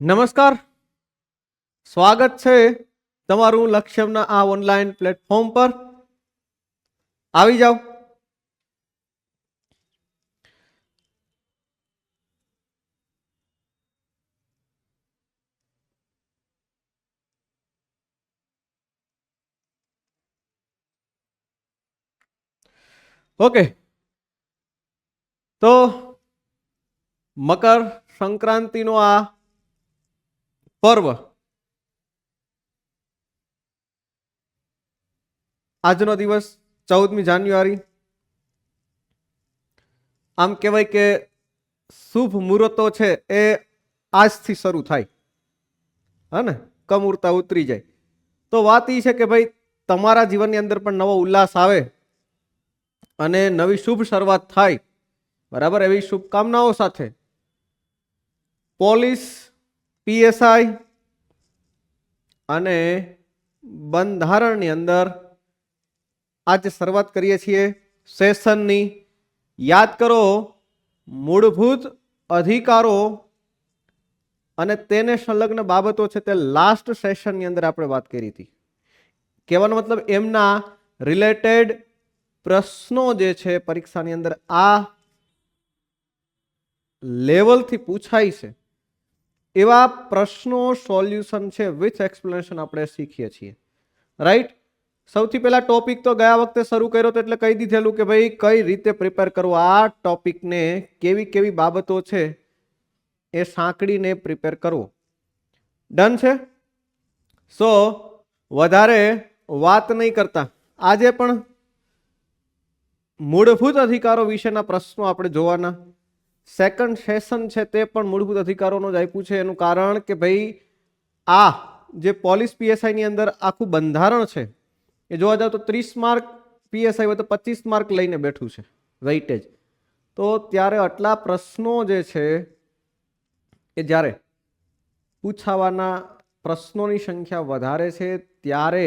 નમસ્કાર, સ્વાગત છે તમારું લક્ષ્યમના આ ઓનલાઈન પ્લેટફોર્મ પર. આવી જાઓ. ઓકે, તો મકર સંક્રાંતિનો આ પર્વ આજનો દિવસ 14મી જાન્યુઆરી. આમ કહેવાય કે શુભ મુહૂર્તો છે એ આજથી શરૂ થાય, હા ને, કમુરતા ઉતરી જાય. તો વાત એ છે કે ભાઈ તમારા જીવનની અંદર પણ નવો ઉલ્લાસ આવે અને નવી શુભ શરૂઆત થાય, બરાબર. એવી શુભકામનાઓ સાથે પોલીસ, પીએસઆઈ અને બંધારણની અંદર આજે શરૂઆત કરીએ છીએ સેશનની. યાદ કરો, મૂળભૂત અધિકારો અને તેને સંલગ્ન બાબતો છે તે લાસ્ટ સેશનની અંદર આપણે વાત કરી હતી. કહેવાનો મતલબ એમના રિલેટેડ પ્રશ્નો જે છે પરીક્ષાની અંદર આ લેવલથી પૂછાય છે એવા પ્રશ્નો સોલ્યુશન છે વિથ એક્સપ્લેનેશન આપણે શીખીએ છીએ, રાઈટ. સૌથી પહેલા ટોપિક તો ગયા વખતે શરૂ કર્યો તો એટલે કહી દીધેલું કે ભાઈ કઈ રીતે પ્રિપેર કરવું આ ટોપિકને, કેવી કેવી બાબતો છે એ સાંકળીને પ્રિપેર કરવો. ડન છે. સો વધારે વાત નહીં કરતા આજે પણ મૂળભૂત અધિકારો વિશેના પ્રશ્નો આપણે જોવાના. સેકન્ડ સેશન છે તે પણ મૂળભૂત અધિકારોનો જ આપ્યું છે. એનું કારણ કે ભાઈ આ જે પોલીસ પીએસઆઈની અંદર આખું બંધારણ છે એ જોવા જાવ તો 30 માર્ક, પીએસઆઈ હોય તો 25 માર્ક લઈને બેઠું છે વેઇટેજ. તો ત્યારે આટલા પ્રશ્નો જે છે એ જ્યારે પૂછાવાના પ્રશ્નોની સંખ્યા વધારે છે ત્યારે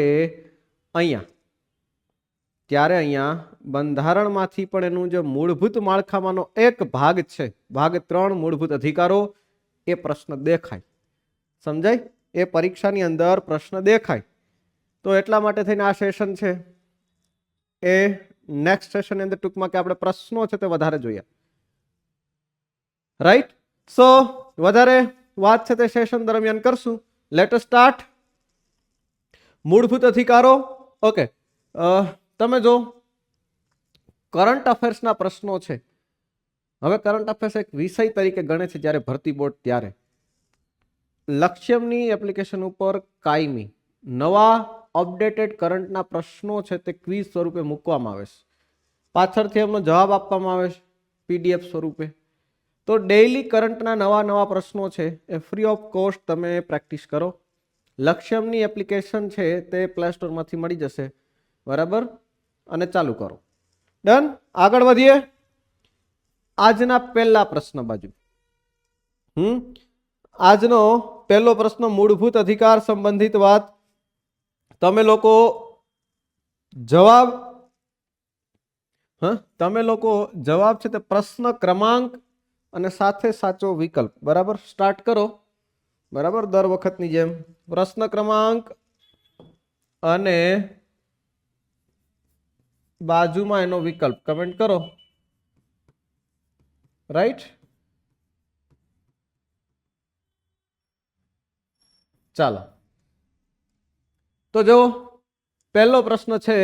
અહીંયા બંધારણમાંથી પણ એનું જે મૂળભૂત માળખામાંનો એક ભાગ છે, ભાગ 3 મૂળભૂત અધિકારો, એ પ્રશ્ન દેખાય. સમજાય? એ પરીક્ષાની અંદર પ્રશ્ન દેખાય. તો એટલા માટે થઈને આ સેશન છે એ નેક્સ્ટ સેશનની અંદર ટૂંકમાં કે આપણે પ્રશ્નો છે તે વધારે જોઈએ, રાઈટ. સો વધારે વાત છે તે સેશન દરમિયાન કરશું. Let us start. મૂળભૂત અધિકારો. ઓકે, તમે જો કરંટ અફેર્સના પ્રશ્નો છે, હવે કરંટ અફેર્સ એક વિષય તરીકે ગણે છે જ્યારે ભરતી બોર્ડ, ત્યારે લક્ષ્યમની એપ્લિકેશન ઉપર કાયમી નવા અપડેટેડ કરંટના પ્રશ્નો છે તે ક્વિઝ સ્વરૂપે મૂકવામાં આવે છે. પાછળથી એમનો જવાબ આપવામાં આવે છે પીડીએફ સ્વરૂપે. તો ડેઇલી કરંટના નવા પ્રશ્નો છે એ ફ્રી ઓફ કોસ્ટ તમે પ્રેક્ટિસ કરો. લક્ષ્યમની એપ્લિકેશન છે તે પ્લે સ્ટોરમાંથી મળી જશે, બરાબર. અને ચાલુ કરો. ડન. આગળ વધીએ આજના પહેલા પ્રશ્ન બાજુ. આજનો પહેલો પ્રશ્ન મૂળભૂત અધિકાર સંબંધિત વાત. તમે લોકો જવાબ છે તે પ્રશ્ન ક્રમાંક અને સાથે સાચો વિકલ્પ, બરાબર, સ્ટાર્ટ કરો. બરાબર, દર વખતની જેમ પ્રશ્ન ક્રમાંક અને બાજુમાં એનો વિકલ્પ કમેન્ટ કરો, રાઈટ. ચાલો, તો જો પહેલો પ્રશ્ન છે,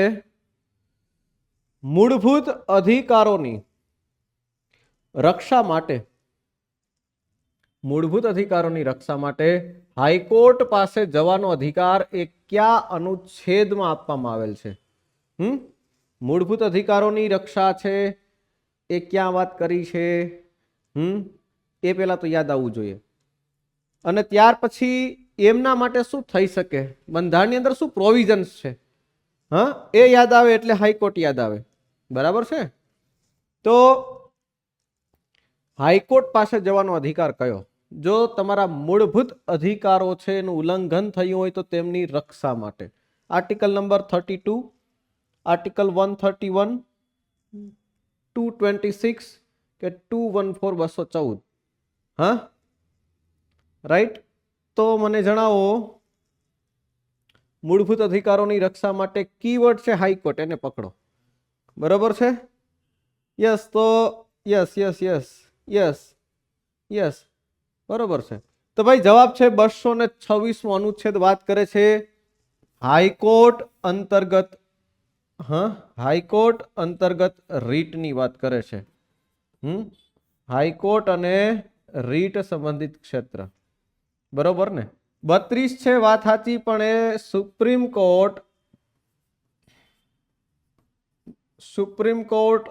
મૂળભૂત અધિકારોની રક્ષા માટે હાઈકોર્ટ પાસે જવાનો અધિકાર એ કયા અનુચ્છેદમાં આપવામાં આવેલ છે? મૂળભૂત અધિકારોની રક્ષા છે એ ક્યાં વાત કરી છે? એ પહેલા તો યાદ આવવું જોઈએ. અને ત્યાર પછી એમના માટે શું થઈ શકે, બંધારણની અંદર શું પ્રોવિઝન્સ છે, એ યાદ આવે એટલે હાઈકોર્ટ યાદ આવે, બરાબર છે. તો હાઈકોર્ટ પાસે જવાનો અધિકાર કયો? જો તમારા મૂળભૂત અધિકારો છે એનું ઉલ્લંઘન થયું હોય તો તેમની રક્ષા માટે. આર્ટિકલ નંબર 32, આર્ટિકલ 131, 226 કે 214, 214, રાઈટ. તો મને જણાવો, મૂળભૂત અધિકારોની રક્ષા માટે કીવર્ડ છે હાઈકોર્ટ, એને પકડો. બરોબર છે? યસ, તો yes yes yes yes yes, બરોબર છે. તો ભાઈ જવાબ છે 226મો અનુચ્છેદ વાત કરે છે હાઈકોર્ટ અંતર્ગત, હાઈકોર્ટ અંતર્ગત રીટની વાત કરે છે. હાઈકોર્ટ અને રીટ સંબંધિત ક્ષેત્ર, બરોબર ને? 32 છે વાત સાચી, પણ એ સુપ્રીમ કોર્ટ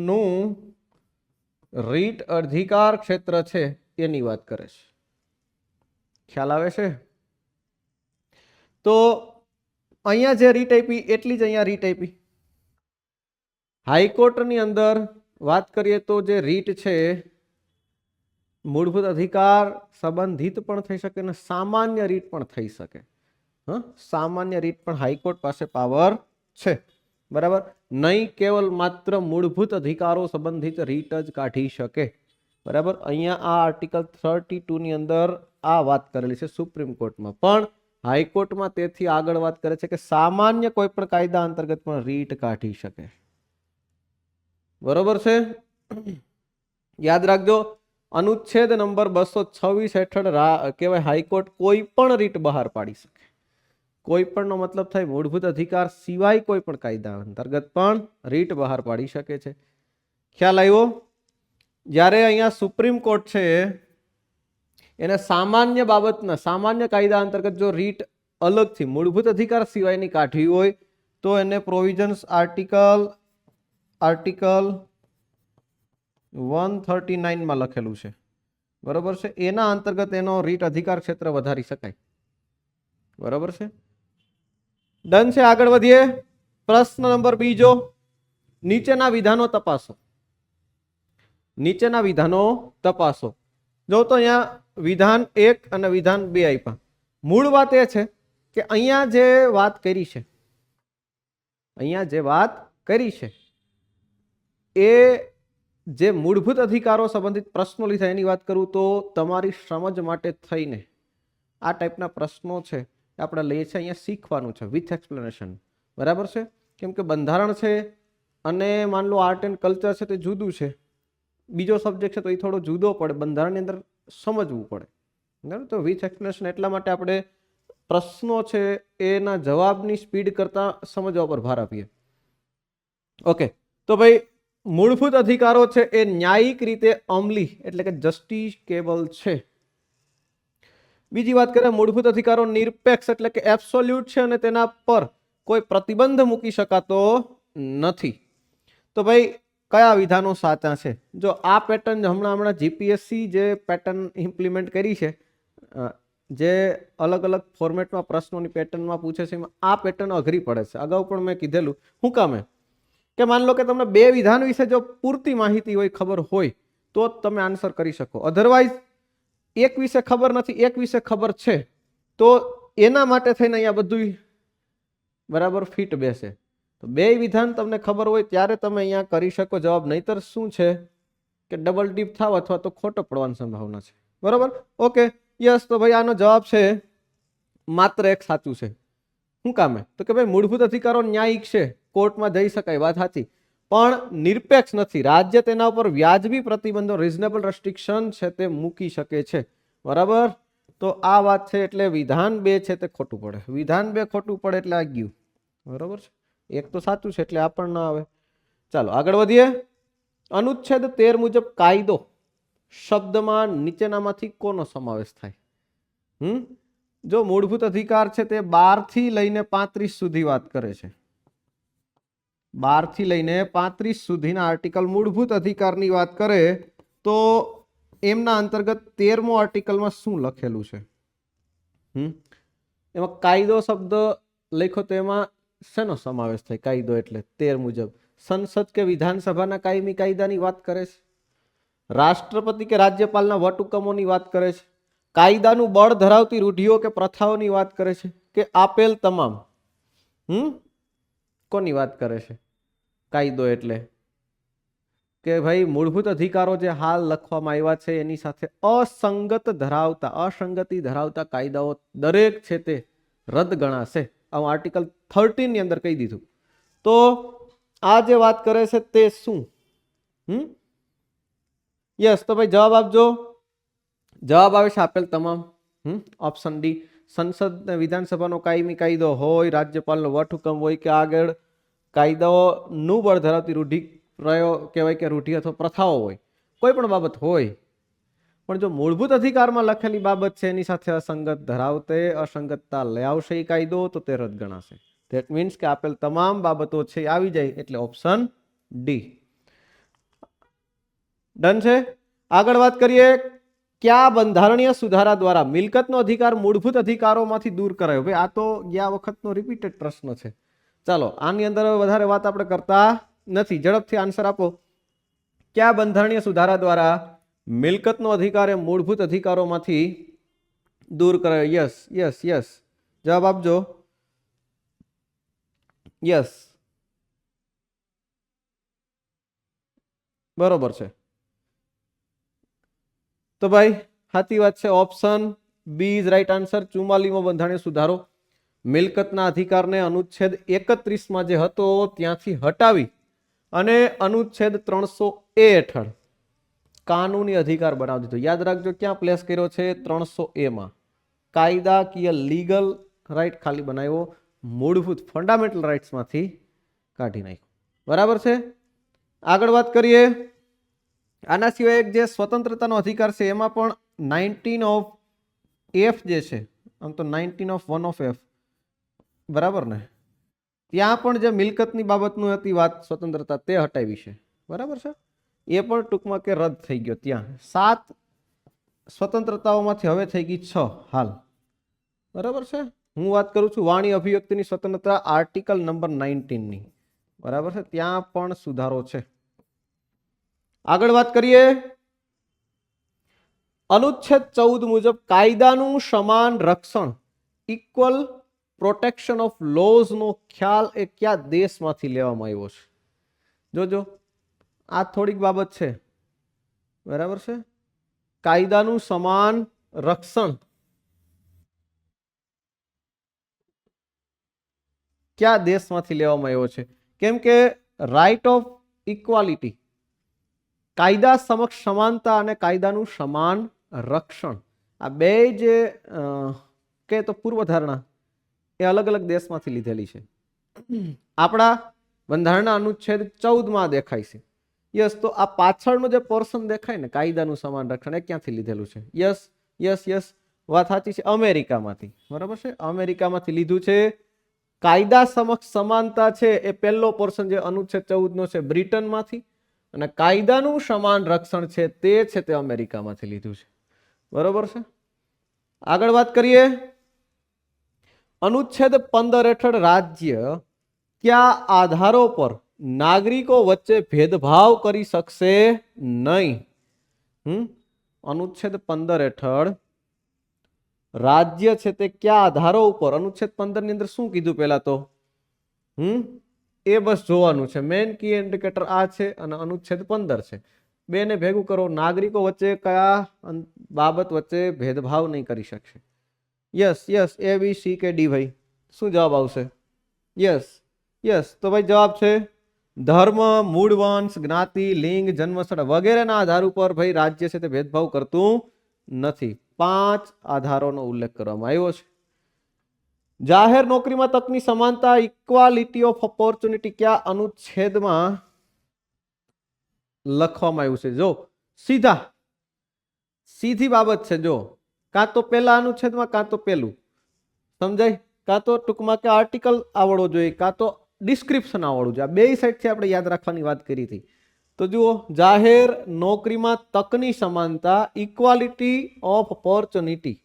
નું રીટ અધિકાર ક્ષેત્ર છે એની વાત કરે છે. ખ્યાલ આવે છે? તો અહીંયા જે રીટ આપી એટલી જ અહીંયા રીટ આપી. હાઈકોર્ટની અંદર વાત કરીએ તો જે રીટ છે મૂળભૂત અધિકાર સંબંધિત પણ થઈ શકે અને સામાન્ય રીટ પણ થઈ શકે. સામાન્ય રીટ પણ હાઈકોર્ટ પાસે પાવર છે, બરાબર? નહીં કેવલ માત્ર મૂળભૂત અધિકારો સંબંધિત રીટ જ કાઢી શકે, બરાબર? અહીંયા આ આર્ટિકલ 32 ની અંદર આ વાત કરેલી છે સુપ્રીમ કોર્ટમાં, પણ હાઈકોર્ટમાં તેથી આગળ વાત કરે છે કે સામાન્ય કોઈ પણ કાયદા અંતર્ગત પણ રીટ કાઢી શકે. બરોબર છે? યાદ રાખજો, અનુચ્છેદ નંબર 226 હેઠળ કહેવાય હાઈકોર્ટ કોઈ પણ રીટ બહાર પાડી શકે. કોઈ પણ નો મતલબ થાય મૂળભૂત અધિકાર સિવાય કોઈ પણ કાયદા અંતર્ગત પણ રીટ બહાર પાડી શકે છે. ખ્યાલ આવ્યો? જ્યારે અહીંયા સુપ્રીમ કોર્ટ છે એને સામાન્ય બાબતના સામાન્ય કાયદા અંતર્ગત જો રીટ અલગથી મૂળભૂત અધિકાર સિવાયની કાઢવી હોય તો એને પ્રોવિઝન્સ આર્ટિકલ 139 માં લખેલું છે, બરોબર છે? એના અંતર્ગત એનો રીટ અધિકાર ક્ષેત્ર વધારી શકાય, બરોબર છે? ડન છે. આગળ વધીએ. પ્રશ્ન નંબર બીજો, નીચેના વિધાનો તપાસો. નીચેના વિધાનો તપાસો. જો તો અહીંયા વિધાન 1 અને વિધાન 2 આપ્યા. મૂળ વાત એ છે કે અહીંયા જે વાત કરી છે, અહીંયા જે વાત કરી છે એ જે મૂળભૂત અધિકારો સંબંધિત પ્રશ્નો લીધા એની વાત કરું તો તમારી સમજ માટે થઈને આ ટાઈપના પ્રશ્નો છે આપણે લઈએ છીએ, અહીંયા શીખવાનું છે વિથ એક્સપ્લેનેશન, બરાબર છે? કેમ કે બંધારણ છે અને માન લો આર્ટ એન્ડ કલ્ચર છે તે જુદું છે, બીજો સબ્જેક્ટ છે તો એ થોડો જુદો પડે, બંધારણની અંદર સમજવું પડે, બરાબર? તો વિથ એક્સપ્લેનેશન એટલા માટે આપણે પ્રશ્નો છે એના જવાબની સ્પીડ કરતા સમજવા પર ભાર આપીએ. ઓકે, તો ભાઈ મૂળભૂત અધિકારો છે એ ન્યાયિક રીતે અમલી એટલે કે જસ્ટિસેબલ છે. બીજી વાત કરીએ, મૂળભૂત અધિકારો નિરપેક્ષ એટલે કે એબ્સોલ્યુટ છે અને તેના પર કોઈ પ્રતિબંધ મૂકી શકાતો નથી. તો ભાઈ કયા વિધાનો સાચા છે? જો આ પેટર્ન હમણાં જીપીએસસી જે પેટર્ન ઇમ્પ્લિમેન્ટ કરી છે, જે અલગ અલગ ફોર્મેટમાં પ્રશ્નોની પેટર્નમાં પૂછે છે, એમાં આ પેટર્ન અઘરી પડે છે. અગાઉ પણ મેં કીધેલું. શું કામે? કે માન લો કે તમને બે વિધાન વિશે જો પૂરતી માહિતી હોય, ખબર હોય, તો જ તમે આન્સર કરી શકો. અધરવાઇઝ એક વિશે ખબર નથી, એક વિશે ખબર છે, તો એના માટે થઈને અહીંયા બધું બરાબર ફિટ બેસે. તો બે વિધાન તમને ખબર હોય ત્યારે તમે અહીંયા કરી શકો જવાબ, નહીતર શું છે કે ડબલ ડીપ થાવ અથવા તો ખોટો પડવાની સંભાવના છે, બરાબર? Okay, yes. તો ભાઈ આનો જવાબ છે માત્ર એક સાચું છે. શું કામે? તો કે ભાઈ મૂળભૂત અધિકારો ન્યાયિક છે, કોર્ટમાં જઈ શકાય, વાત સાચી, પણ નિરપેક્ષ નથી. રાજ્ય તેના ઉપર વ્યાજબી પ્રતિબંધો રિઝનેબલ રેસ્ટ્રિક્શન છે તે મૂકી શકે છે, બરાબર? તો આ વાત છે એટલે વિધાન 2 છે તે ખોટું પડે. વિધાન 2 ખોટું પડે એટલે આ ગયું, બરાબર છે? એક તો સાચું છે એટલે આ પણ ના આવે. ચાલો આગળ વધીએ. અનુચ્છેદ 13 મુજબ કાયદો શબ્દમાં નીચેનામાંથી કોનો સમાવેશ થાય? જો મૂળભૂત અધિકાર છે તે 12 થી લઈને 35 સુધી વાત કરે છે. 12 થી લઈને 35 સુધીના આર્ટિકલ મૂળભૂત અધિકારની વાત કરે તો એમના અંતર્ગત 13મો આર્ટિકલમાં શું લખેલું છે? એમાં કાયદો શબ્દ લખ્યો તો એમાં શેનો સમાવેશ થાય? કાયદો એટલે 13 મુજબ સંસદ કે વિધાનસભાના કાયમી કાયદાની વાત કરે છે, રાષ્ટ્રપતિ કે રાજ્યપાલના વટહુકમોની વાત કરે છે, કાયદાનું બળ ધરાવતી રૂઢિઓ કે પ્રથાઓની વાત કરે છે, કે આપેલ તમામ કોની વાત કરે છે? કાયદો એટલે કે ભાઈ મૂળભૂત અધિકારો જે હાલ લખવામાં આવ્યા છે એની સાથે અસંગતિ ધરાવતા કાયદાઓ દરેક છે તે રદ ગણાશે. આ આર્ટિકલ 13 ની અંદર કહી દીધું. તો આ જે વાત કરે છે તે શું? યસ, તો ભાઈ જવાબ આપજો. જવાબ આવે છે આપેલ તમામ. Option D. સંસદ ને વિધાનસભાનો કાયમી કાયદો હોય, રાજ્યપાલનો વટહુકમ હોય કે આગળ કાયદાઓનું બળ ધરાવતી રૂઢિ કહેવાય કે રૂઢિ અથવા પ્રથાઓ હોય, કોઈ પણ બાબત હોય, પણ જો મૂળભૂત અધિકારમાં લખેલી બાબત છે એની સાથે અસંગતતા લઈ આવશે એ કાયદો, તો તે રદ ગણાશે. ધેટ મીન્સ કે આપેલ તમામ બાબતો છે આવી જાય એટલે ઓપ્શન ડી. ડન છે. આગળ વાત કરીએ. કયા બંધારણીય સુધારા દ્વારા મિલકતનો અધિકાર મૂળભૂત અધિકારોમાંથી દૂર કરાયો? ભાઈ આ તો ગયા વખતનો રિપીટેડ પ્રશ્ન છે. ચાલો આની અંદર વધારે વાત આપણે કરતા નથી. ઝડપથી આન્સર આપો. કયા બંધારણીય સુધારા દ્વારા મિલકતનો અધિકાર એ મૂળભૂત અધિકારોમાંથી દૂર કરાયો? યસ યસ યસ, જવાબ આપજો. યસ, બરોબર છે. તો ભાઈ સાચી વાત છે. Option B is right answer. 44મો બંધારણીય સુધારો મિલકતના અધિકારને અનુચ્છેદ 31માં જે હતો ત્યાંથી હટાવી અને અનુચ્છેદ 300A હેઠળ કાનૂની અધિકાર બનાવી દીધો. યાદ રાખજો ક્યાં પ્લેસ કર્યો છે? 300A માં. કાયદાકીય લીગલ રાઈટ ખાલી બનાવ્યો, મૂળભૂત ફંડામેન્ટલ રાઇટ્સમાંથી કાઢી નાખ્યો. બરાબર છે. આગળ વાત કરીએ. આના સિવાય એક જે સ્વતંત્રતાનો અધિકાર છે એમાં પણ 19 ઓફ F જે છે, આમ તો 19 ઓફ F, બરાબર ને? ત્યાં પણ જે મિલકતની બાબતનું હતી વાત સ્વતંત્રતા તે હટાવી છે. બરાબર છે. એ પણ ટૂંકમાં કે રદ થઈ ગયો. ત્યાં 7 સ્વતંત્રતાઓમાંથી હવે થઈ ગઈ 6 હાલ. બરાબર છે. હું વાત કરું છું વાણી અભિવ્યક્તિની સ્વતંત્રતા આર્ટિકલ નંબર 19ની. બરાબર છે. ત્યાં પણ સુધારો છે. આગળ વાત કરીએ. અનુચ્છેદ 14 મુજબ કાયદાનું સમાન રક્ષણ, ઇક્વલ પ્રોટેક્શન ઓફ લોઝ નો ખ્યાલ એ કયા દેશમાંથી લેવામાં આવ્યો છે? જોજો આ થોડીક બાબત છે. બરાબર છે. કાયદાનું સમાન રક્ષણ કયા દેશમાંથી લેવામાં આવ્યો છે? કેમ કે રાઇટ ઓફ ઇક્વાલિટી, કાયદા સમક્ષ સમાનતા અને કાયદાનું સમાન રક્ષણ, આ બે જે કે તો પૂર્વધારણા એ અલગ અલગ દેશમાંથી લીધેલી છે. આપણા બંધારણના અનુચ્છેદ 14માં દેખાય છે. યસ, તો આ પાછળનો જે પોર્શન દેખાય ને કાયદાનું સમાન રક્ષણ, એ ક્યાંથી લીધેલું છે? યસ યસ યસ, વાત સાચી છે. અમેરિકામાંથી. બરાબર છે. અમેરિકામાંથી લીધું છે. કાયદા સમક્ષ સમાનતા છે એ પહેલો પોર્શન જે અનુચ્છેદ 14નો છે બ્રિટનમાંથી, અને કાયદાનું સમાન રક્ષણ છે તે અમેરિકામાંથી લીધું છે. બરોબર છે. આગળ વાત કરીએ. અનુચ્છેદ 15 હેઠળ રાજ્ય કયા આધારો પર નાગરિકો વચ્ચે ભેદભાવ કરી શકશે નહીં? અનુચ્છેદ 15 હેઠળ રાજ્ય છે તે કયા આધારો ઉપર, અનુચ્છેદ 15 ની અંદર શું કીધું પહેલા તો એ બસ જોવાનું છે. મેઇન કી ઇન્ડિકેટર આ છે અને અનુચ્છેદ 15 છે. બેને ભેગું કરો. નાગરિકો વચ્ચે કયા બાબત વચ્ચે ભેદભાવ નહીં કરી શકશે? Yes yes, A B C કે D? ભાઈ શું જવાબ આવશે? યસ યસ, તો ભાઈ જવાબ છે ધર્મ, મૂળ વંશ, જ્ઞાતિ, લિંગ, જન્મસ્થળ વગેરેના આધાર ઉપર ભાઈ રાજ્ય છે તે ભેદભાવ કરતું નથી. 5 આધારોનો ઉલ્લેખ કરવામાં આવ્યો છે. જાહેર નોકરીમાં તકની સમાનતા, ઇક્વાલિટી ઓફ ઓપોર્ચ્યુનિટી કયા અનુચ્છેદમાં લખવામાં આવ્યું છે? જો સીધી બાબત છે. જો કાં તો પહેલા અનુચ્છેદમાં કાં તો પેલું, સમજાય? કાં તો ટૂંકમાં કે આર્ટિકલ આવડવો જોઈએ, કાં તો ડિસ્ક્રિપ્શન આવડવું જોઈએ. આ બે સાઈડથી આપણે યાદ રાખવાની વાત કરી હતી. તો જુઓ, જાહેર નોકરીમાં તકની સમાનતા, ઇક્વાલિટી ઓફ ઓપોર્ચ્યુનિટી.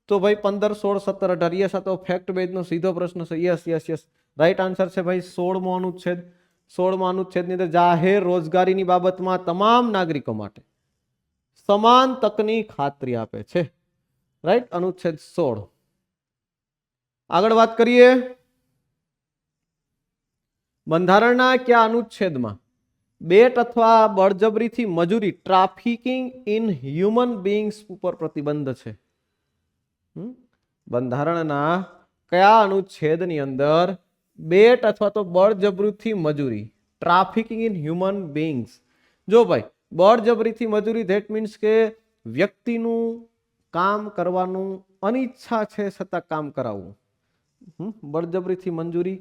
તો ભાઈ 15, 16, 17, 18. યસ, આ તો ફેક્ટ બેઝનો સીધો પ્રશ્ન છે. Yes yes yes, right answer છે ભાઈ 16મો અનુચ્છેદ. 16મા અનુચ્છેદની અંદર જાહેર રોજગારીની બાબતમાં તમામ નાગરિકો માટે સમાન તકની ખાતરી આપે છે. રાઈટ, અનુચ્છેદ 16. આગળ વાત કરીએ. બંધારણના કયા અનુચ્છેદમાં બેટ અથવા બળજબરીથી મજૂરી ટ્રાફિકિંગ ઇન હ્યુમન બીંગ્સ ઉપર પ્રતિબંધ છે. બંધારણના કયા અનુચ્છેદની અંદર બેટ અથવા તો બળજબરીથી મજૂરી ટ્રાફિકિંગ ઇન હ્યુમન બીંગ્સ? જો ભાઈ બળજબરીથી મજૂરી ધેટ મીન્સ કે વ્યક્તિનું કામ કરવાનું અનિચ્છા છે છતાં કામ કરાવવું, બળજબરીથી મંજૂરી.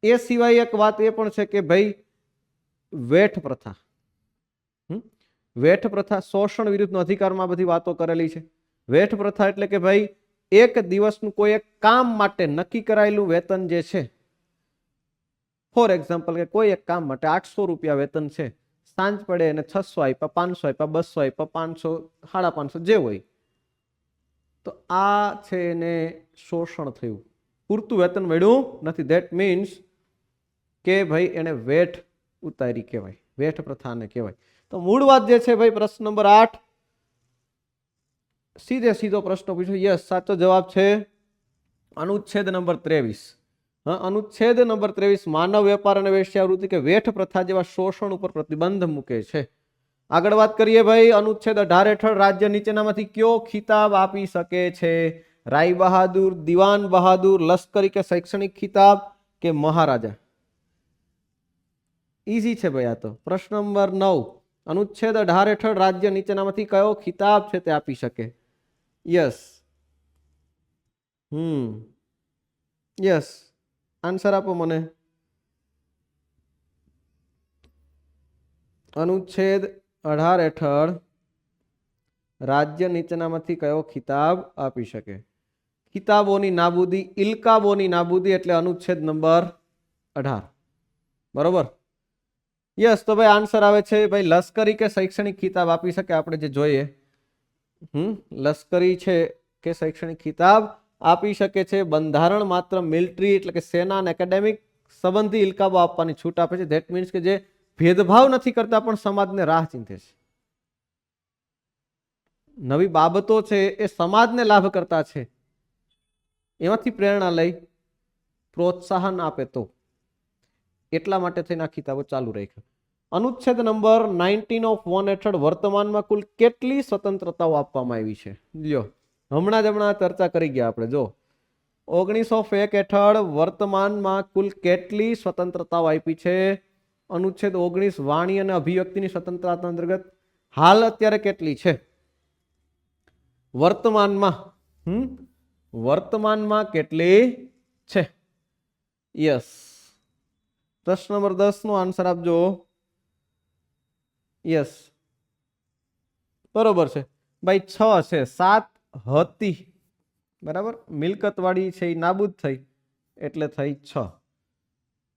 એ સિવાય એક વાત એ પણ છે કે ભાઈ વેઠ પ્રથા, વેઠ પ્રથા શોષણ વિરુદ્ધનો અધિકારમાં બધી વાતો કરેલી છે. વેઠ પ્રથા એટલે કે ભાઈ એક દિવસનું કોઈ એક કામ માટે નક્કી કરાયેલું વેતન જે છે, ફોર એક્ઝામ્પલ કે કોઈ એક કામ માટે 800 રૂપિયા વેતન છે, સાંજ પડે એને 600 આપ્યા, 500 આપ્યા, 200 આપ્યા, 500, 550 જે હોય, તો આ છે એને શોષણ થયું, પૂરતું વેતન મળ્યું નથી. ધેટ મીન્સ કે ભાઈ એને વેઠ ઉતારી કહેવાય, વેઠ પ્રથાને કહેવાય. તો મૂળ વાત જે છે ભાઈ પ્રશ્ન નંબર 8 સીધે સીધો પ્રશ્ન પૂછ્યો. યસ, સાચો જવાબ છે અનુચ્છેદ નંબર 23. અનુચ્છેદ નંબર 23 માનવ વેપાર અને વેશ્યાવૃત્તિ કે વેઠ પ્રથા જેવા શોષણ ઉપર પ્રતિબંધ મૂકે છે. આગળ વાત કરીએ ભાઈ, અનુચ્છેદ 18 હેઠળ રાજ્ય નીચેનામાંથી કયો ખિતાબ આપી શકે છે? રાય બહાદુર, દિવાન બહાદુર, લશ્કરી કે શૈક્ષણિક ખિતાબ કે મહારાજા? ઈઝી છે ભાઈ આ તો. પ્રશ્ન નંબર 9 અનુચ્છેદ 18 હેઠળ રાજ્ય નીચેનામાંથી કયો ખિતાબ છે તે આપી શકે? યસ, યસ, આન્સર આપો મને. અનુચ્છેદ 18 હેઠળ રાજ્ય નીચેનામાંથી કયો ખિતાબ આપી શકે? ખિતાબોની નાબૂદી, ઇલકાબોની નાબૂદી એટલે અનુચ્છેદ નંબર 18. બરોબર. યસ, તો ભાઈ આન્સર આવે છે ભાઈ લશ્કરી કે શૈક્ષણિક ખિતાબ આપી શકે. આપણે જે જોઈએ લશ્કરી છે કે શૈક્ષણિક ખિતાબ આપી શકે છે. બંધારણ માત્ર મિલિટરી એટલે કે સેના અને એકેડેમિક સંબંધી ઇલકાબો આપવાની છૂટ આપે છે. ધેટ મીન્સ કે જે ભેદભાવ નથી કરતા પણ સમાજને રાહ ચીંધે છે, નવી બાબતો છે એ સમાજને લાભ કરતા છે, એમાંથી પ્રેરણા લઈ પ્રોત્સાહન આપે તો એટલા માટે થઈને આ ખિતાબો ચાલુ રાખ્યા. અનુચ્છેદ નંબર 19 ઓફ 1 હેઠળ વર્તમાનમાં કુલ કેટલી સ્વતંત્રતાઓ આપવામાં આવી છે? લ્યો, હમણાં ચર્ચા કરી ગયા આપણે. જો 1901 હેઠળ વર્તમાનમાં કુલ કેટલી સ્વતંત્રતાઓ આપી છે? અનુચ્છેદ 19 વાણી અને અભિવ્યક્તિની સ્વતંત્રતા અંતર્ગત હાલ અત્યારે કેટલી છે વર્તમાનમાં કેટલી છે? યસ, પ્રશ્ન નંબર 10 નો આન્સર આપજો. યસ, બરોબર છે ભાઈ. 6 છે, 7 હતી, બરાબર. મિલકત વાળી છે એ નાબૂદ થઈ એટલે થઈ 6.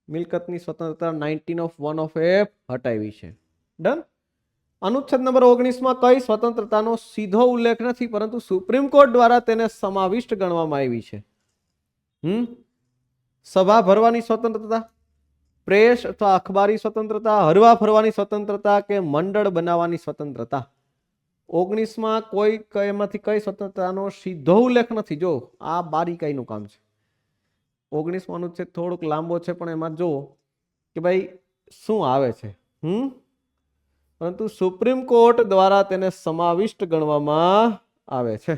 મિલકતની સ્વતંત્રતા 19 ઓફ 1 ઓફ એફ હટાવી છે. ડન. અનુચ્છેદ નંબર 19 માં કઈ સ્વતંત્રતાનો સીધો ઉલ્લેખ નથી પરંતુ સુપ્રીમ કોર્ટ દ્વારા તેને સમાવિષ્ટ ગણવામાં આવી છે? સભા ભરવાની સ્વતંત્રતા, પ્રેસ અથવા અખબારી સ્વતંત્રતા, હરવા ફરવાની સ્વતંત્રતા કે મંડળ બનાવવાની સ્વતંત્રતા? 19 માં કોઈ એમાંથી કઈ સ્વતંત્રતાનો સીધો ઉલ્લેખ નથી. જો આ બારીકાઈનું કામ છે. 19 માં અનુચ્છેદ થોડુંક લાંબો છે પણ એમાં જો કે ભાઈ શું આવે છે, પરંતુ સુપ્રીમ કોર્ટ દ્વારા તેને સમાવિષ્ટ ગણવામાં આવે છે.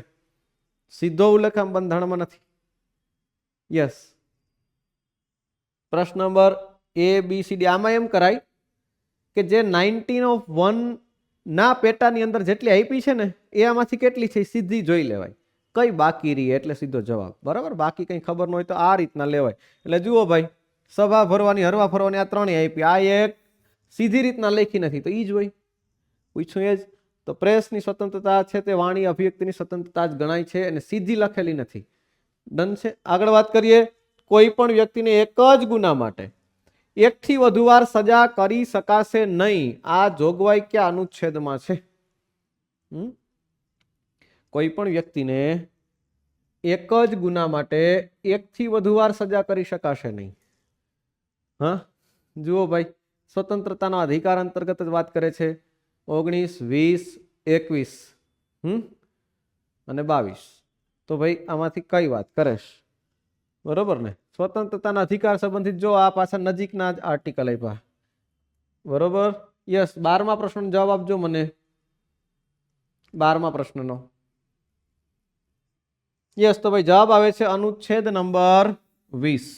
સીધો ઉલ્લેખ આમ બંધારણમાં નથી. યસ, પ્રશ્ન નંબર ABCD આમાં એમ કરાય કે જે 19 ઓફ 1 ના પેટાની અંદર જેટલી આપી છે ને એ આમાંથી કેટલી છે સીધી જોઈ લેવાય, કઈ બાકી રહી એટલે સીધો જવાબ. બરાબર, બાકી કઈ ખબર ન હોય તો આ રીતના લેવાય. એટલે જુઓ ભાઈ, સભા ભરવાની, હરવા ફરવાની આ ત્રણેય આપી, આ એક સીધી રીતના લખી નથી તો ઈ જ હોય, પૂછ્યું એ જ. તો પ્રેસની સ્વતંત્રતા છે તે વાણી અભિવ્યક્તિની સ્વતંત્રતા જ ગણાય છે અને સીધી લખેલી નથી. ડન છે. આગળ વાત કરીએ, કોઈ પણ વ્યક્તિને એક જ ગુના માટે એકથી વધુ વાર સજા કરી શકાશે નહીં. આ જોગવાઈ કયા અનુચ્છેદમાં છે? કોઈ પણ વ્યક્તિને એક જ ગુના માટે એકથી વધુ વાર સજા કરી શકાશે નહીં. જુઓ ભાઈ, સ્વતંત્રતાના અધિકાર અંતર્ગત જ વાત કરે છે. 19, 20, 21 અને 22. તો ભાઈ આમાંથી કઈ વાત કરેશ? બરોબર ને. સ્વતંત્રતાના અધિકાર સંબંધિત જો આ પાછા નજીકના જ આર્ટિકલ આપ્યા. બરોબર. યસ, 12મા પ્રશ્નનો જવાબ આપજો મને. 12મા પ્રશ્નનો. યસ, તો ભાઈ જવાબ આવે છે અનુચ્છેદ નંબર 20.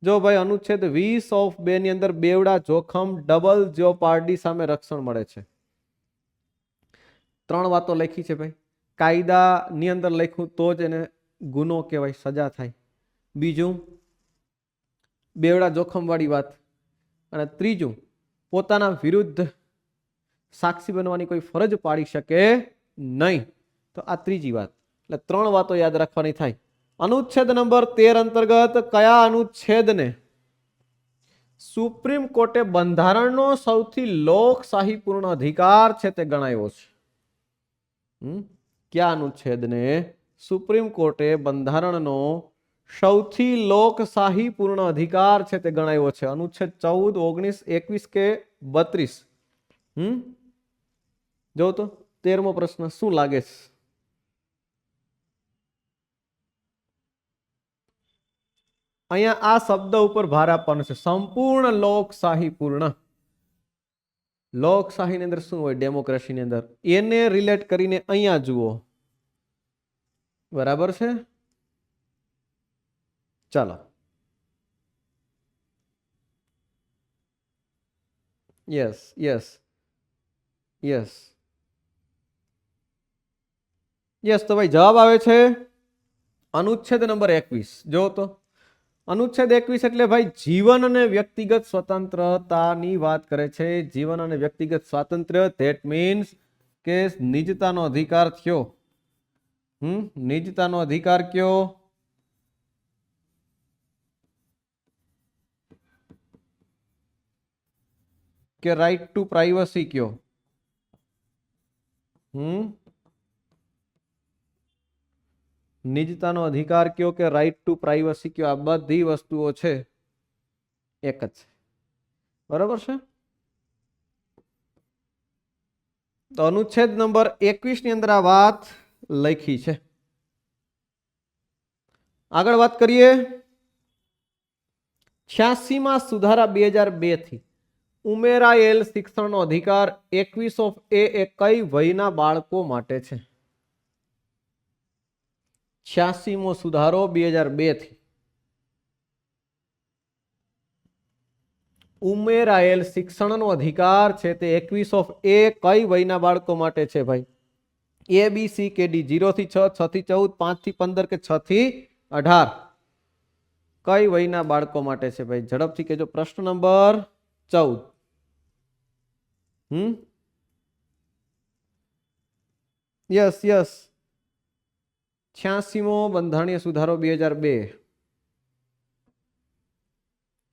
જો ભાઈ અનુચ્છેદ 20(2) ની અંદર બેવડા જોખમ ડબલ જેઓપાર્ડી સામે રક્ષણ મળે છે. 3 વાતો લખી છે ભાઈ. કાયદાની અંદર લખ્યું તો જ એને ગુનો કહેવાય, સજા થાય. બીજું, બેવડા જોખમ વાળી વાત. અને ત્રીજું, પોતાના વિરુદ્ધ સાક્ષી બનવાની કોઈ ફરજ પાડી શકે નહીં. તો આ ત્રીજી વાત. એટલે 3 વાતો યાદ રાખવાની થાય. અનુચ્છેદ નંબર 13 અંતર્ગત કયા અનુચ્છેદને સુપ્રીમ કોર્ટે બંધારણનો સૌથી લોકશાહીપૂર્ણ અધિકાર છે તે ગણાયો છે? કયા અનુચ્છેદને સુપ્રીમ કોર્ટે બંધારણનો સૌથી લોકશાહીપૂર્ણ અધિકાર છે તે ગણાયો છે? અનુચ્છેદ 14, 19, 21 કે 32? જો તો 13મો પ્રશ્ન શું લાગે છે? અહીંયા આ શબ્દ ઉપર ભાર આપવાનો છે, સંપૂર્ણ લોકશાહીપૂર્ણ. લોકશાહીની અંદર શું હોય? ડેમોક્રેસીની અંદર. એને રિલેટ કરીને અહીંયા જુઓ. બરાબર છે? ચાલો. Yes yes yes yes. તો ભાઈ જવાબ આવે છે અનુચ્છેદ નંબર 21. જો તો અનુચ્છેદ 21 એટલે ભાઈ જીવન અને વ્યક્તિગત સ્વતંત્રતાની વાત કરે છે. જીવન અને વ્યક્તિગત સ્વાતંત્ર્ય, ધેટ મીન્સ કે નિજતાનો અધિકાર થયો. નિજતાનો અધિકાર કયો? કે રાઈટ ટુ પ્રાઇવસી કયો? નિજતાનો અધિકાર કયો કે રાઈટ ટુ પ્રાઇવસી કયો? આ બધી વસ્તુઓ છે એક જ છે. બરાબર છે? તો અનુચ્છેદ નંબર 21 ની અંદર આ વાત લખી છે. આગળ વાત કરીએ. 86માં સુધારા 2002 થી ઉમેરાયેલ શિક્ષણનો અધિકાર 21(a) એ કઈ વયના બાળકો માટે છે? 86મો સુધારો 2002 થી ઉમેરાયેલ શિક્ષણનો અધિકાર છે તે 21(a) કઈ વયના બાળકો માટે છે ભાઈ? A, B, C કે D? 0 થી 6, 6 થી 14, 5 થી 15 કે 6 થી 18? કઈ વયના બાળકો માટે છે ભાઈ? ઝડપથી કહેજો. પ્રશ્ન નંબર 14. Yes yes. 86મો બંધારણીય સુધારો 2002.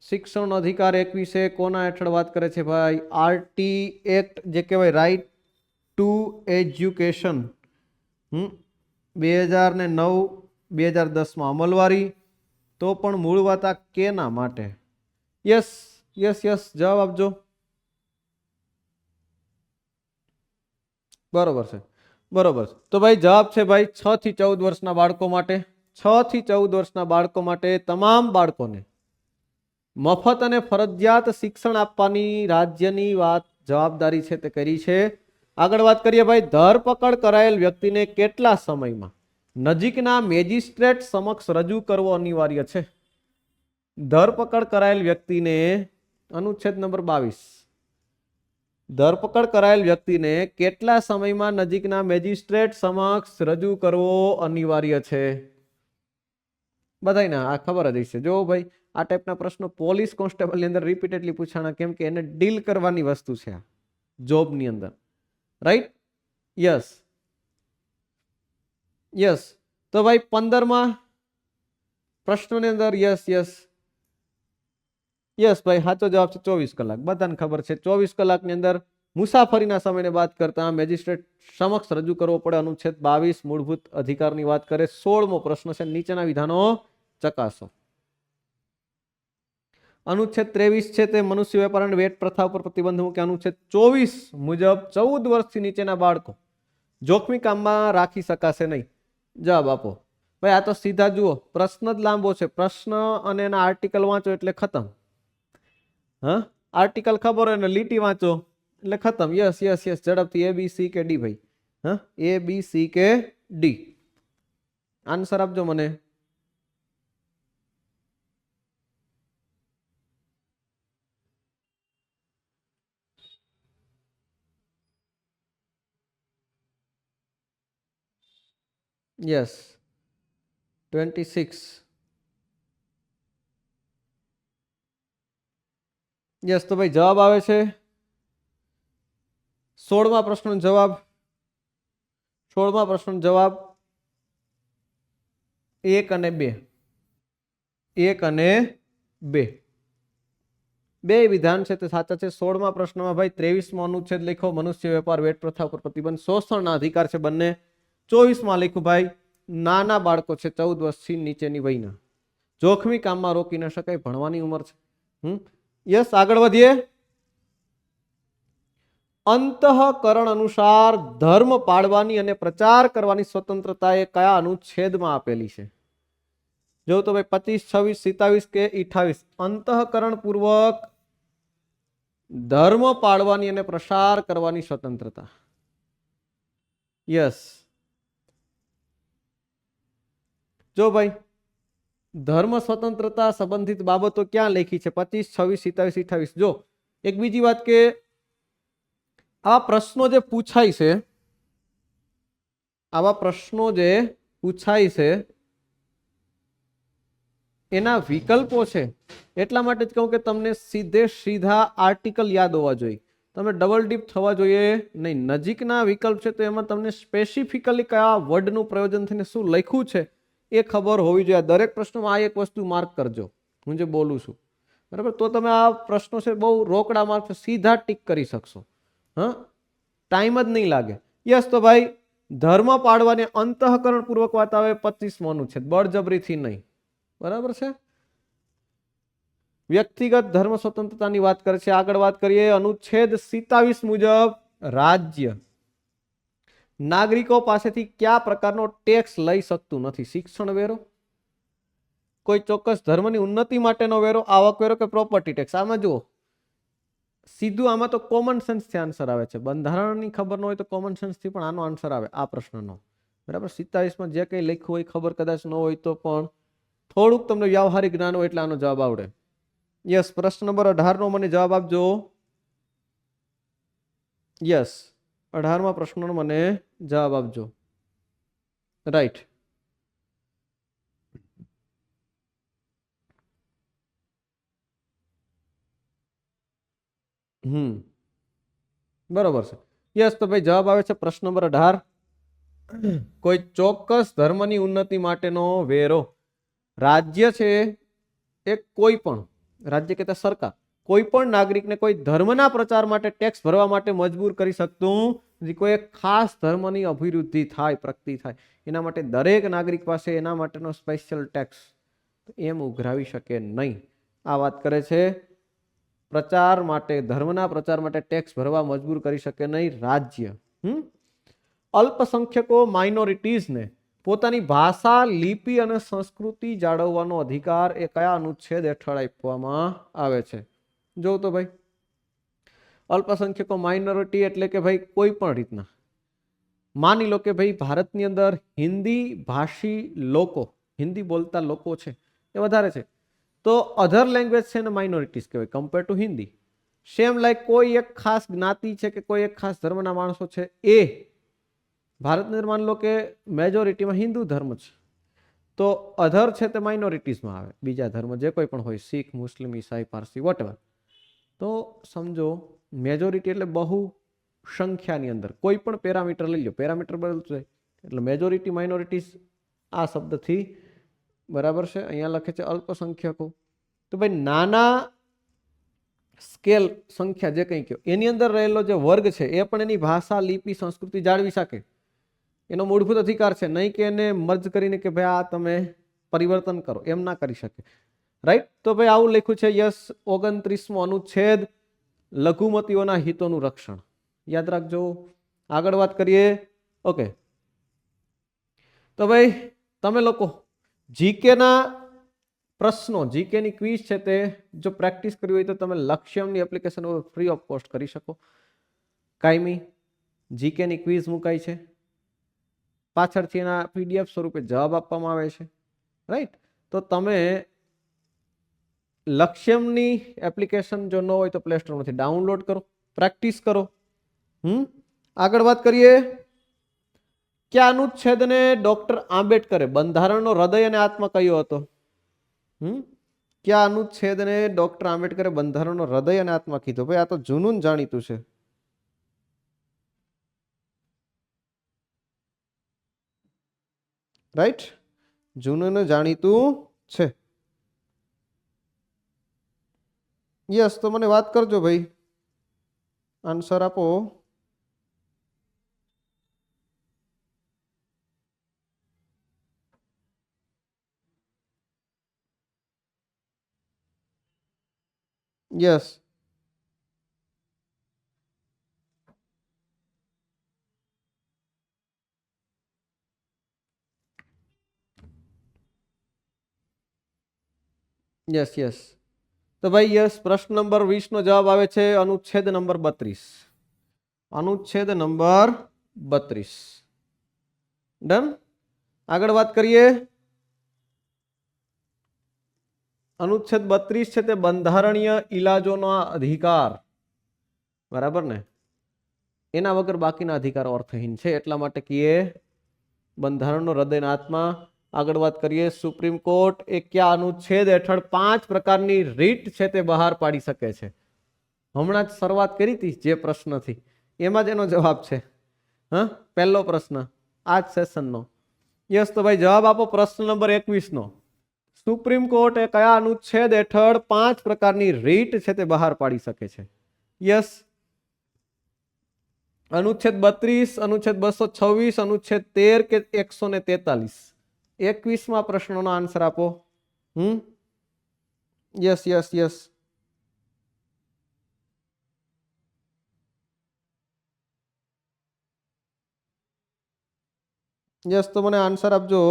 શિક્ષણનો અધિકાર 21 કોના હેઠળ વાત કરે છે ભાઈ? આરટી એક્ટ જે કહેવાય, રાઈટ ટુ એજ્યુકેશન. 2009, 2010માં અમલવારી. તો પણ મૂળ વાત આ કેના માટે? Yes yes yes. જવાબ આપજો. બરોબર છે, બરોબર. તો ભાઈ જવાબ છે ભાઈ 6 થી 14 વર્ષના બાળકો માટે. 6 થી 14 વર્ષના બાળકો માટે તમામ બાળકોને મફત અને ફરજિયાત શિક્ષણ આપવાની રાજ્યની વાત જવાબદારી છે તે કરી છે. આગળ વાત કરીએ ભાઈ. ધરપકડ કરાયેલ વ્યક્તિને કેટલા સમયમાં નજીકના મેજિસ્ટ્રેટ સમક્ષ રજૂ કરવો અનિવાર્ય છે? ધરપકડ કરાયેલ વ્યક્તિને અનુચ્છેદ નંબર 22. ધરપકડ કરાયેલ વ્યક્તિને કેટલા સમયમાં નજીકના મેજિસ્ટ્રેટ સમક્ષ રજૂ કરવો અનિવાર્ય છે? બધાને આ ખબર જ હશે. જો ભાઈ આ ટાઈપના પ્રશ્નો પોલીસ કોન્સ્ટેબલની અંદર રિપીટેડલી પૂછાણા, કેમ કે એને ડીલ કરવાની વસ્તુ છે આ જોબની અંદર. રાઈટ? Yes yes. તો ભાઈ 15મા પ્રશ્નની અંદર યસ યસ યસ ભાઈ સાચો જવાબ છે 24 કલાક. બધાને ખબર છે 24 કલાકની અંદર મુસાફરીના સમયને વાત કરતા મેજિસ્ટ્રેટ સમક્ષ રજૂ કરવો પડે. અનુચ્છેદ 22 મૂળભૂત અધિકારની વાત કરે. 16મો પ્રશ્ન છે, નીચેના વિધાનો ચકાસો. અનુચ્છેદ 23 છે તે મનુષ્ય વેપાર અને વેટ પ્રથા ઉપર પ્રતિબંધ મૂકે. અનુચ્છેદ 24 મુજબ 14 વર્ષથી નીચેના બાળકો જોખમી કામમાં રાખી શકાશે નહીં. જવાબ આપો ભાઈ. આ તો સીધા જુઓ, પ્રશ્ન જ લાંબો છે. પ્રશ્ન અને એના આર્ટિકલ વાંચો એટલે ખતમ. આર્ટિકલ ખબર હોય ને લીટી વાંચો એટલે ખતમ. યસ યસ યસ, ઝડપથી A B C કે D ભાઈ. હા, A B C કે D આન્સર આપજો મને. યસ 26. યસ, તો ભાઈ જવાબ આવે છે 16મા પ્રશ્નનો જવાબ. 16મા પ્રશ્નનો જવાબ 1 અને 2. 1 અને 2 બે વિધાન છે તે સાચા છે. 16મા પ્રશ્નમાં ભાઈ 23મો અનુચ્છેદ લખ્યો મનુષ્ય વેપાર વેટ પ્રથા ઉપર પ્રતિબંધ, શોષણના અધિકાર છે બંને. 24માં લખ્યું ભાઈ નાના બાળકો છે 14 વર્ષથી નીચેની વયના, જોખમી કામમાં રોકી ન શકાય, ભણવાની ઉંમર છે. યસ, આગળ વધીએ. અંતઃકરણ અનુસાર ધર્મ પાળવાની અને પ્રચાર કરવાની સ્વતંત્રતા એ કયા અનુચ્છેદમાં આપેલી છે? જો તો ભાઈ 25, 26, 27 કે 28. અંતઃકરણ પૂર્વક ધર્મ પાળવાની અને પ્રસાર કરવાની સ્વતંત્રતા. યસ, જો ભાઈ ધર્મ સ્વતંત્રતા સંબંધિત બાબતો ક્યાં લખી છે? 25, 26, 27, 28. જો એક બીજી વાત કે આવા પ્રશ્નો જે પૂછાય છે, આવા પ્રશ્નો જે પૂછાય છે એના વિકલ્પો છે. એટલા માટે જ કહું કે તમને સીધે સીધા આર્ટિકલ યાદ હોવા જોઈએ, તમે ડબલ ડીપ થવા જોઈએ નહીં. નજીકના વિકલ્પ છે તો એમાં તમને સ્પેસિફિકલી કયા વર્ડનું પ્રયોજન થઈને શું લખ્યું છે એ ખબર હોવી જોઈએ. દરેક પ્રશ્નમાં આ એક વસ્તુ માર્ક કરજો, હું જે બોલું છું, બરાબર? તો તમે આ પ્રશ્નો છે બહુ રોકડા માર્ક સીધા ટીક કરી શકશો. હા, ટાઈમ જ નહીં લાગે. યસ, તો ભાઈ ધર્મ પાળવાની અંતઃકરણ પૂર્વક વાત આવે 25મો અનુચ્છેદ, બળજબરીથી નહીં. બરાબર છે? વ્યક્તિગત ધર્મ સ્વતંત્રતાની વાત કરે છે. આગળ વાત કરીએ અનુચ્છેદ 27 મુજબ રાજ્ય નાગરિકો પાસેથી કયા પ્રકારનો ટેક્સ લઈ શકતું નથી? શિક્ષણ વેરો, કોઈ ચોક્કસ ધર્મની ઉન્નતિ માટેનો વેરો, આવક વેરો કે પ્રોપર્ટી ટેક્સ? આમાં જુઓ સીધું, આમાં તો કોમન સેન્સથી આન્સર આવે છે. બંધારણની ખબર ન હોય તો કોમન સેન્સથી પણ આનો આન્સર આવે આ પ્રશ્નનો. બરાબર? 27માં જે કંઈ લખ્યું હોય ખબર કદાચ ન હોય તો પણ થોડુંક તમને વ્યવહારિક જ્ઞાન હોય એટલે આનો જવાબ આવડે. યસ, પ્રશ્ન નંબર 18નો મને જવાબ આપજો. યસ, 18મા પ્રશ્નનો મને જવાબ આપજો. રાઈટ. બરોબર છે. યસ, તો ભાઈ જવાબ આવે છે પ્રશ્ન નંબર 18. કોઈ ચોક્કસ ધર્મની ઉન્નતિ માટેનો વેરો રાજ્ય છે એ કોઈ પણ રાજ્ય કે સરકાર કોઈ પણ નાગરિકને કોઈ ધર્મના પ્રચાર માટે ટેક્સ ભરવા માટે મજબૂર કરી શકતું નથી. કોઈ એક ખાસ ધર્મની અભિવૃદ્ધિ થાય, પ્રગતિ થાય, એના માટે દરેક નાગરિક પાસે એના માટેનો સ્પેશિયલ ટેક્સ એમ ઉઘરાવી શકે નહીં. આ વાત કરે છે પ્રચાર માટે, ધર્મના પ્રચાર માટે ટેક્સ ભરવા મજબૂર કરી શકે નહીં રાજ્ય. અલ્પસંખ્યકો માઇનોરિટીઝને પોતાની ભાષા, લિપિ અને સંસ્કૃતિ જાળવવાનો અધિકાર એ કયા અનુચ્છેદ હેઠળ આપવામાં આવે છે? જો તો ભાઈ અલ્પસંખ્યકો માઇનોરિટી એટલે કે ભાઈ કોઈ પણ રીતના માની લો કે ભાઈ ભારતની અંદર હિન્દી ભાષી લોકો, હિન્દી બોલતા લોકો છે એ વધારે છે, તો અધર લેંગ્વેજ છે ને માઇનોરિટીઝ કહેવાય compare to Hindi. Same like કોઈ એક ખાસ જ્ઞાતિ છે કે કોઈ એક ખાસ ધર્મના માણસો છે, એ ભારતની અંદર માની લો કે મેજોરિટીમાં હિન્દુ ધર્મ છે, તો અધર છે તે માઇનોરિટીઝમાં આવે, બીજા ધર્મ જે કોઈ પણ હોય, શીખ, મુસ્લિમ, ઈસાઈ, પારસી, વોટએવર. તો સમજો મેજોરિટી એટલે બહુ સંખ્યાની અંદર કોઈ પણ પેરામીટર લઈ લો, પેરામીટર બદલતું જાય એટલે મેજોરિટી માઇનોરિટીઝ આ શબ્દથી બરાબર છે. અહીંયા લખે છે અલ્પસંખ્યકો. તો ભાઈ નાના સ્કેલ સંખ્યા જે કંઈ કહો એની અંદર રહેલો જે વર્ગ છે એ પણ એની ભાષા, લિપિ, સંસ્કૃતિ જાળવી શકે, એનો મૂળભૂત અધિકાર છે. નહીં કે એને મર્જ કરીને કે ભાઈ આ તમે પરિવર્તન કરો, એમ ના કરી શકે. રાઈટ? તો ભાઈ આવું લખ્યું છે. યસ, 29મો અનુચ્છેદ લઘુમતીઓના હિતોનું રક્ષણ. યાદ રાખજો. આગળ વાત કરીએ. ઓકે, તો ભાઈ તમે લોકો જીકેના પ્રશ્નો જીકેની ક્વિઝ છે તે જો પ્રેક્ટિસ કરવી હોય તો તમે લક્ષ્યમની એપ્લિકેશન ફ્રી ઓફ કોસ્ટ કરી શકો. કાયમી જીકેની ક્વિઝ મુકાઈ છે, પાછળથી એના પીડીએફ સ્વરૂપે જવાબ આપવામાં આવે છે, રાઈટ. તો તમે લક્ષ્યમની એપ્લિકેશન જો ન હોય તો પ્લે સ્ટોરમાંથી ડાઉનલોડ કરો, પ્રેક્ટિસ કરો. આગળ વાત કરીએ. કયા અનુચ્છેદને ડોક્ટર આંબેડકરે બંધારણનો હૃદય અને આત્મા કહ્યો હતો? કયા અનુચ્છેદને ડોક્ટર આંબેડકરે બંધારણનો હૃદય અને આત્મા કીધો? ભાઈ આ તો જૂનું જાણીતું છે. રાઈટ, જૂનું જાણીતું છે. યસ, તો મને વાત કરજો ભાઈ, આન્સર આપો. Yes, yes, yes. તો ભાઈ યસ, પ્રશ્ન નંબર 20 નો જવાબ આવે છે અનુચ્છેદ નંબર 32. અનુચ્છેદ નંબર 32. ડન. આગળ વાત કરીએ. અનુચ્છેદ 32 છે તે બંધારણીય ઇલાજોનો અધિકાર, બરાબર ને? એના વગર બાકીના અધિકારો અર્થહીન છે, એટલા માટે કહીએ બંધારણનો હૃદય આત્મા. આગળ વાત કરીએ. સુપ્રીમ કોર્ટ એ કયા અનુચ્છેદ હેઠળ 5 પ્રકારની રીટ છે તે બહાર પાડી શકે છે? હમણાં જ શરૂઆત કરી હતી જે પ્રશ્નથી, એમાં જ એનો જવાબ છે. પહેલો પ્રશ્ન આ જ સેશનનો. યસ, તો ભાઈ જવાબ આપો પ્રશ્ન નંબર 21 નો. સુપ્રીમ કોર્ટ એ કયા અનુચ્છેદ હેઠળ 5 પ્રકારની રીટ છે તે બહાર પાડી શકે છે? યસ, અનુચ્છેદ 32, અનુચ્છેદ 226, અનુચ્છેદ 13 કે 143? 21માં પ્રશ્નોનો આન્સર આપો. Yes, yes, yes. યસ, તો મને આન્સર આપજો.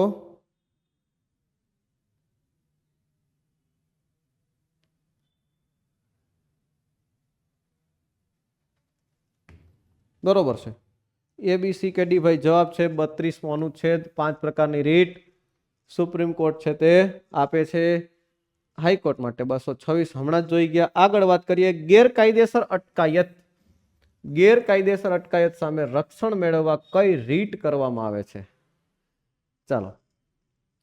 બરોબર છે. એબીસી કે ડી ભાઈ જવાબ છે 32મો અનુચ્છેદ, 5 પ્રકારની રીટ સુપ્રીમ કોર્ટ છે તે આપે છે હાઈકોર્ટ માટે. 226 હમણાં જ જોઈ ગયા. આગળ વાત કરીએ. ગેરકાયદેસર અટકાયત. ગેરકાયદેસર અટકાયત સામે રક્ષણ મેળવવા કઈ રીટ કરવામાં આવે છે? ચાલો,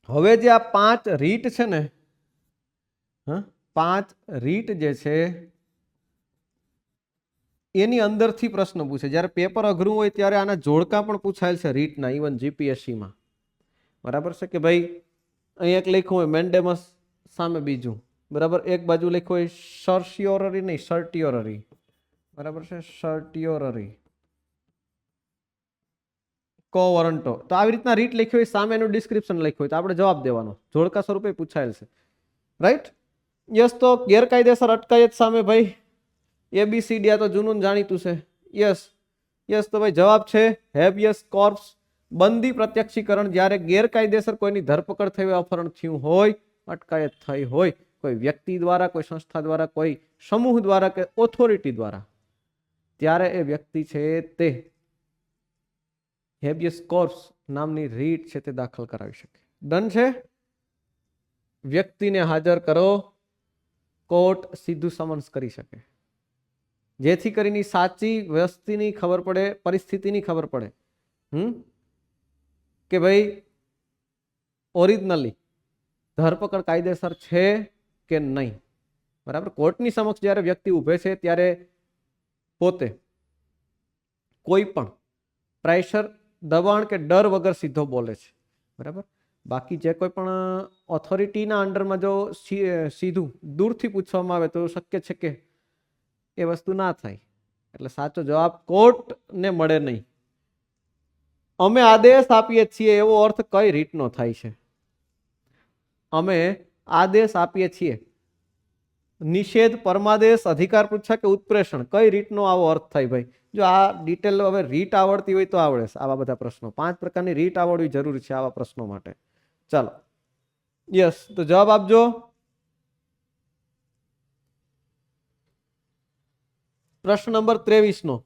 હવે જે આ 5 રીટ છે ને, 5 રીટ જે છે એની અંદરથી પ્રશ્ન પૂછે. જ્યારે પેપર અઘરું હોય ત્યારે આના જોડકા પણ પૂછાયેલ છે રીટના, ઇવન જીપીએસસીમાં. બરાબર છે કે ભાઈ અહીં એક લખ્યું હોય મેન્ડેમસ, સામે બીજું, બરાબર. એક બાજુ લખ્યું હોય સર્ટિયોરરી, નહીં સર્ટિયોરરી, બરાબર છે, સર્ટિયોરરી કોવરન્ટો. તો આવી રીતના રીટ લખી હોય, સામે એનું ડિસ્ક્રિપ્શન લખ્યું હોય તો આપણે જવાબ દેવાનો, જોડકા સ્વરૂપે પૂછાયેલ છે. રાઈટ. યસ, તો ગેરકાયદેસર અટકાયત સામે ભાઈ એબીસીડી આ તો જૂનું જાણીતું છે. યસ, યસ, તો ભાઈ જવાબ છે હેબિયસ કોર્પ્સ, બંદી પ્રત્યક્ષીકરણ. જ્યારે ગેરકાયદેસર કોઈની ધરપકડ થઈ હોય, અપહરણ થયું હોય, અટકાયત થઈ હોય, કોઈ વ્યક્તિ દ્વારા, કોઈ સંસ્થા દ્વારા, કોઈ સમૂહ દ્વારા કે ઓથોરિટી દ્વારા, ત્યારે એ વ્યક્તિ છે તે હેબિયસ કોર્પ્સ નામની રીટ છે તે દાખલ કરાવી શકે. ડન છે. વ્યક્તિને હાજર કરો, કોર્ટ સીધું સમન્સ કરી શકે, જેથી કરીને સાચી વસ્તીની ખબર પડે, પરિસ્થિતિની ખબર પડે કે ભાઈ ઓરિજિનલી ધરપકડ કાયદેસર છે કે નહીં. બરાબર. કોર્ટની સમક્ષ જ્યારે વ્યક્તિ ઊભે છે ત્યારે પોતે કોઈ પણ પ્રેશર, દબાણ કે ડર વગર સીધો બોલે છે. બરાબર. બાકી જે કોઈ પણ ઓથોરિટીના અંડરમાં જો સીધું દૂરથી પૂછવામાં આવે તો શક્ય છે કે એ વસ્તુ ના થાય. એટલે સાચો જવાબ કોર્ટને મળે નહીં. અમે આદેશ આપીએ છીએ એવો અર્થ કઈ રીતનો થાય છે? અમે આદેશ આપીએ છીએ, નિષેધ, પરમાદેશ, અધિકાર પૃચ્છા કે ઉત્પ્રેષણ, કઈ રીતનો આવો અર્થ થાય ભાઈ? જો આ ડિટેલ હવે રીટ આવડતી હોય તો આવડે છે આવા બધા પ્રશ્નો. 5 પ્રકારની રીટ આવડવી જરૂરી છે આવા પ્રશ્નો માટે. ચાલો, યસ, તો જવાબ આપજો. પ્રશ્ન નંબર 23 નો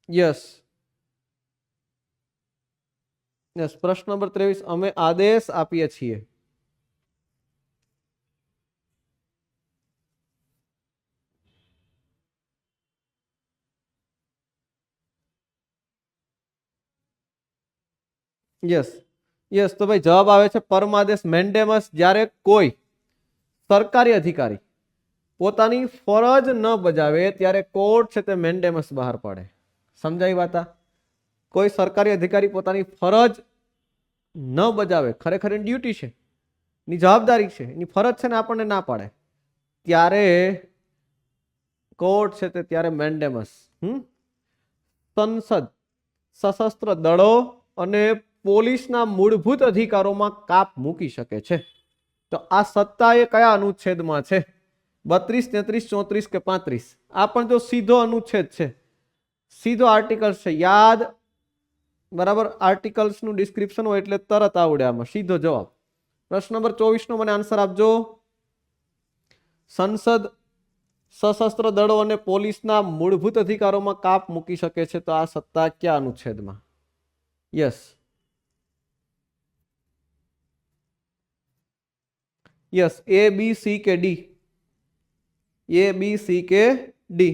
યસ યસ પ્રશ્ન નંબર 23 અમે આદેશ આપીએ છીએ યસ યસ તો ભાઈ જવાબ આવે છે પરમાદેશ મેન્ડેમસ જ્યારે કોઈ સરકારી અધિકારી પોતાની ફરજ ન બજાવે ત્યારે કોર્ટ છે તે મેન્ડેમસ બહાર પાડે સમજાઈ વાત કોઈ સરકારી અધિકારી પોતાની ફરજ ન બજાવે ખરેખર એની ડ્યુટી છે એની જવાબદારી છે એની ફરજ છે ને આપણને ના પાડે ત્યારે કોર્ટ છે તે ત્યારે મેન્ડેમસ સંસદ સશસ્ત્ર દળો અને પોલીસના મૂળભૂત અધિકારોમાં કાપ મૂકી શકે છે તો આ સત્તા એ કયા અનુચ્છેદમાં છે 32, 33, 34 કે 35 આ પણ જો સીધો અનુચ્છેદ છે સીધો આર્ટિકલ્સ છે યાદ બરાબર આર્ટિકલ્સ નું ડિસ્ક્રિપ્શન હોય એટલે તરત આવડે આમાં સીધો જવાબ પ્રશ્ન નંબર 24 નો મને આન્સર આપજો સંસદ સશસ્ત્ર દળો અને પોલીસના મૂળભૂત અધિકારોમાં કાપ મૂકી શકે છે તો આ સત્તા કયા અનુચ્છેદમાં yes yes A B C કે D A B C કે D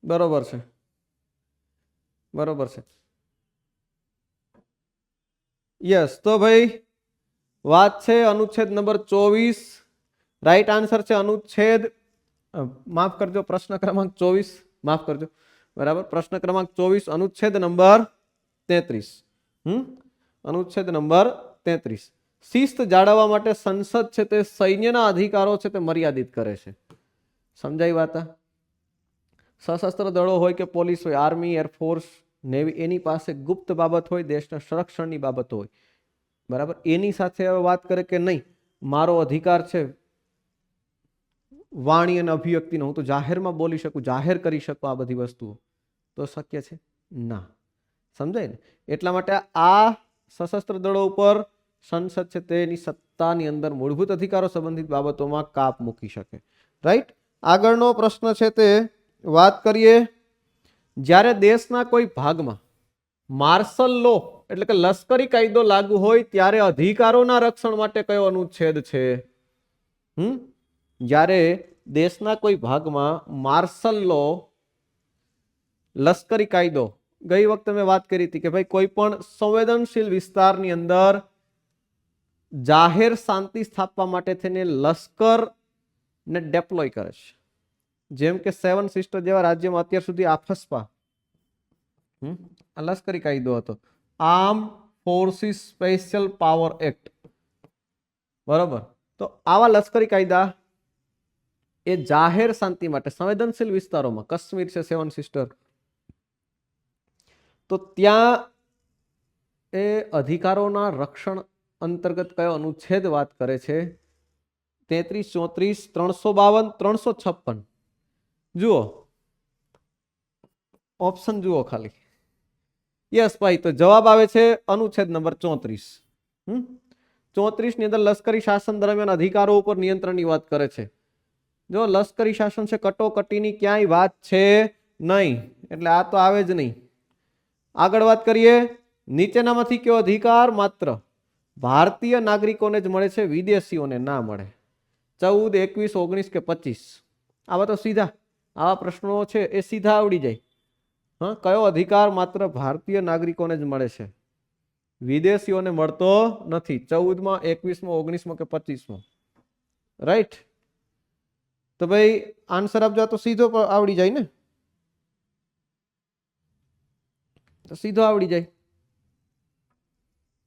બરોબર છે બરોબર છે યસ તો ભાઈ વાત છે અનુચ્છેદ નંબર 24 રાઈટ આન્સર છે અનુચ્છેદ માફ કરજો પ્રશ્ન ક્રમાંક 24 માફ કરજો બરાબર પ્રશ્ન ક્રમાંક 24 અનુચ્છેદ નંબર 33 અનુચ્છેદ નંબર 33 શિસ્ત જાળવવા માટે સંસદ છે તે સૈન્યના અધિકારો છે તે મર્યાદિત કરે છે સમજાઈ વાત સશસ્ત્ર દળો હોય કે પોલીસ હોય આર્મી એરફોર્સ નેવી એની પાસે ગુપ્ત બાબત હોય દેશના સંરક્ષણની બાબત હોય બરાબર એની સાથે હવે વાત કરે કે નહીં મારો અધિકાર છે વાણી અને અભિવ્યક્તિનો હું તો જાહેરમાં બોલી શકું જાહેર કરી શકું આ બધી વસ્તુઓ તો શક્ય છે ના સમજાય ને એટલા માટે આ સશસ્ત્ર દળો ઉપર સંસદ છે તેની સત્તાની અંદર મૂળભૂત અધિકારો સંબંધિત બાબતોમાં કાપ મૂકી શકે રાઈટ આગળનો પ્રશ્ન છે તે વાત કરીએ જ્યારે દેશના કોઈ ભાગમાં માર્શલ લો એટલે કે લશ્કરી કાયદો લાગુ હોય ત્યારે અધિકારોના રક્ષણ માટે કયો અનુચ્છેદ છે જ્યારે દેશના કોઈ ભાગમાં માર્શલ લો લશ્કરી કાયદો ગઈ વખતે મેં વાત કરી હતી કે ભાઈ કોઈ પણ સંવેદનશીલ વિસ્તારની અંદર જાહેર શાંતિ સ્થાપવા માટે થઈને લશ્કર ને ડેપ્લોય કરે છે જેમ કે 7 સિસ્ટર જેવા રાજ્યમાં અત્યાર સુધી આફસ્પા લશ્કરી કાયદો હતો arm forces special power act બરોબર તો આવા લશ્કરી કાયદા એ જાહેર શાંતિ માટે સંવેદનશીલ વિસ્તારોમાં કાશ્મીર છે 7 સિસ્ટર તો ત્યાં એ અધિકારોના રક્ષણ અંતર્ગત કયો અનુચ્છેદ વાત કરે છે 33, 34, 352, 356 જુઓ ઓપ્શન જુઓ ખાલી યસ ભાઈ તો જવાબ આવે છે અનુચ્છેદ નંબર 34 34 ની અંદર લશ્કરી શાસન દરમિયાન અધિકારો ઉપર નિયંત્રણની વાત કરે છે જો લશ્કરી શાસન છે કટોકટીની ક્યાંય વાત છે નહીં એટલે આ તો આવે જ નહીં આગળ વાત કરીએ નીચેનામાંથી કયો અધિકાર માત્ર ભારતીય નાગરિકોને જ મળે છે વિદેશીઓને ના મળે 14, 21, 19 કે 25 આવા તો સીધા આવા પ્રશ્નો છે એ સીધા આવડી જાય કયો અધિકાર માત્ર ભારતીય નાગરિકોને જ મળે છે વિદેશીઓને મળતો નથી 14માં 21માં 19માં કે 25માં રાઈટ તો ભાઈ આન્સર આપજો તો સીધો આવડી જાય ને તો સીધો આવડી જાય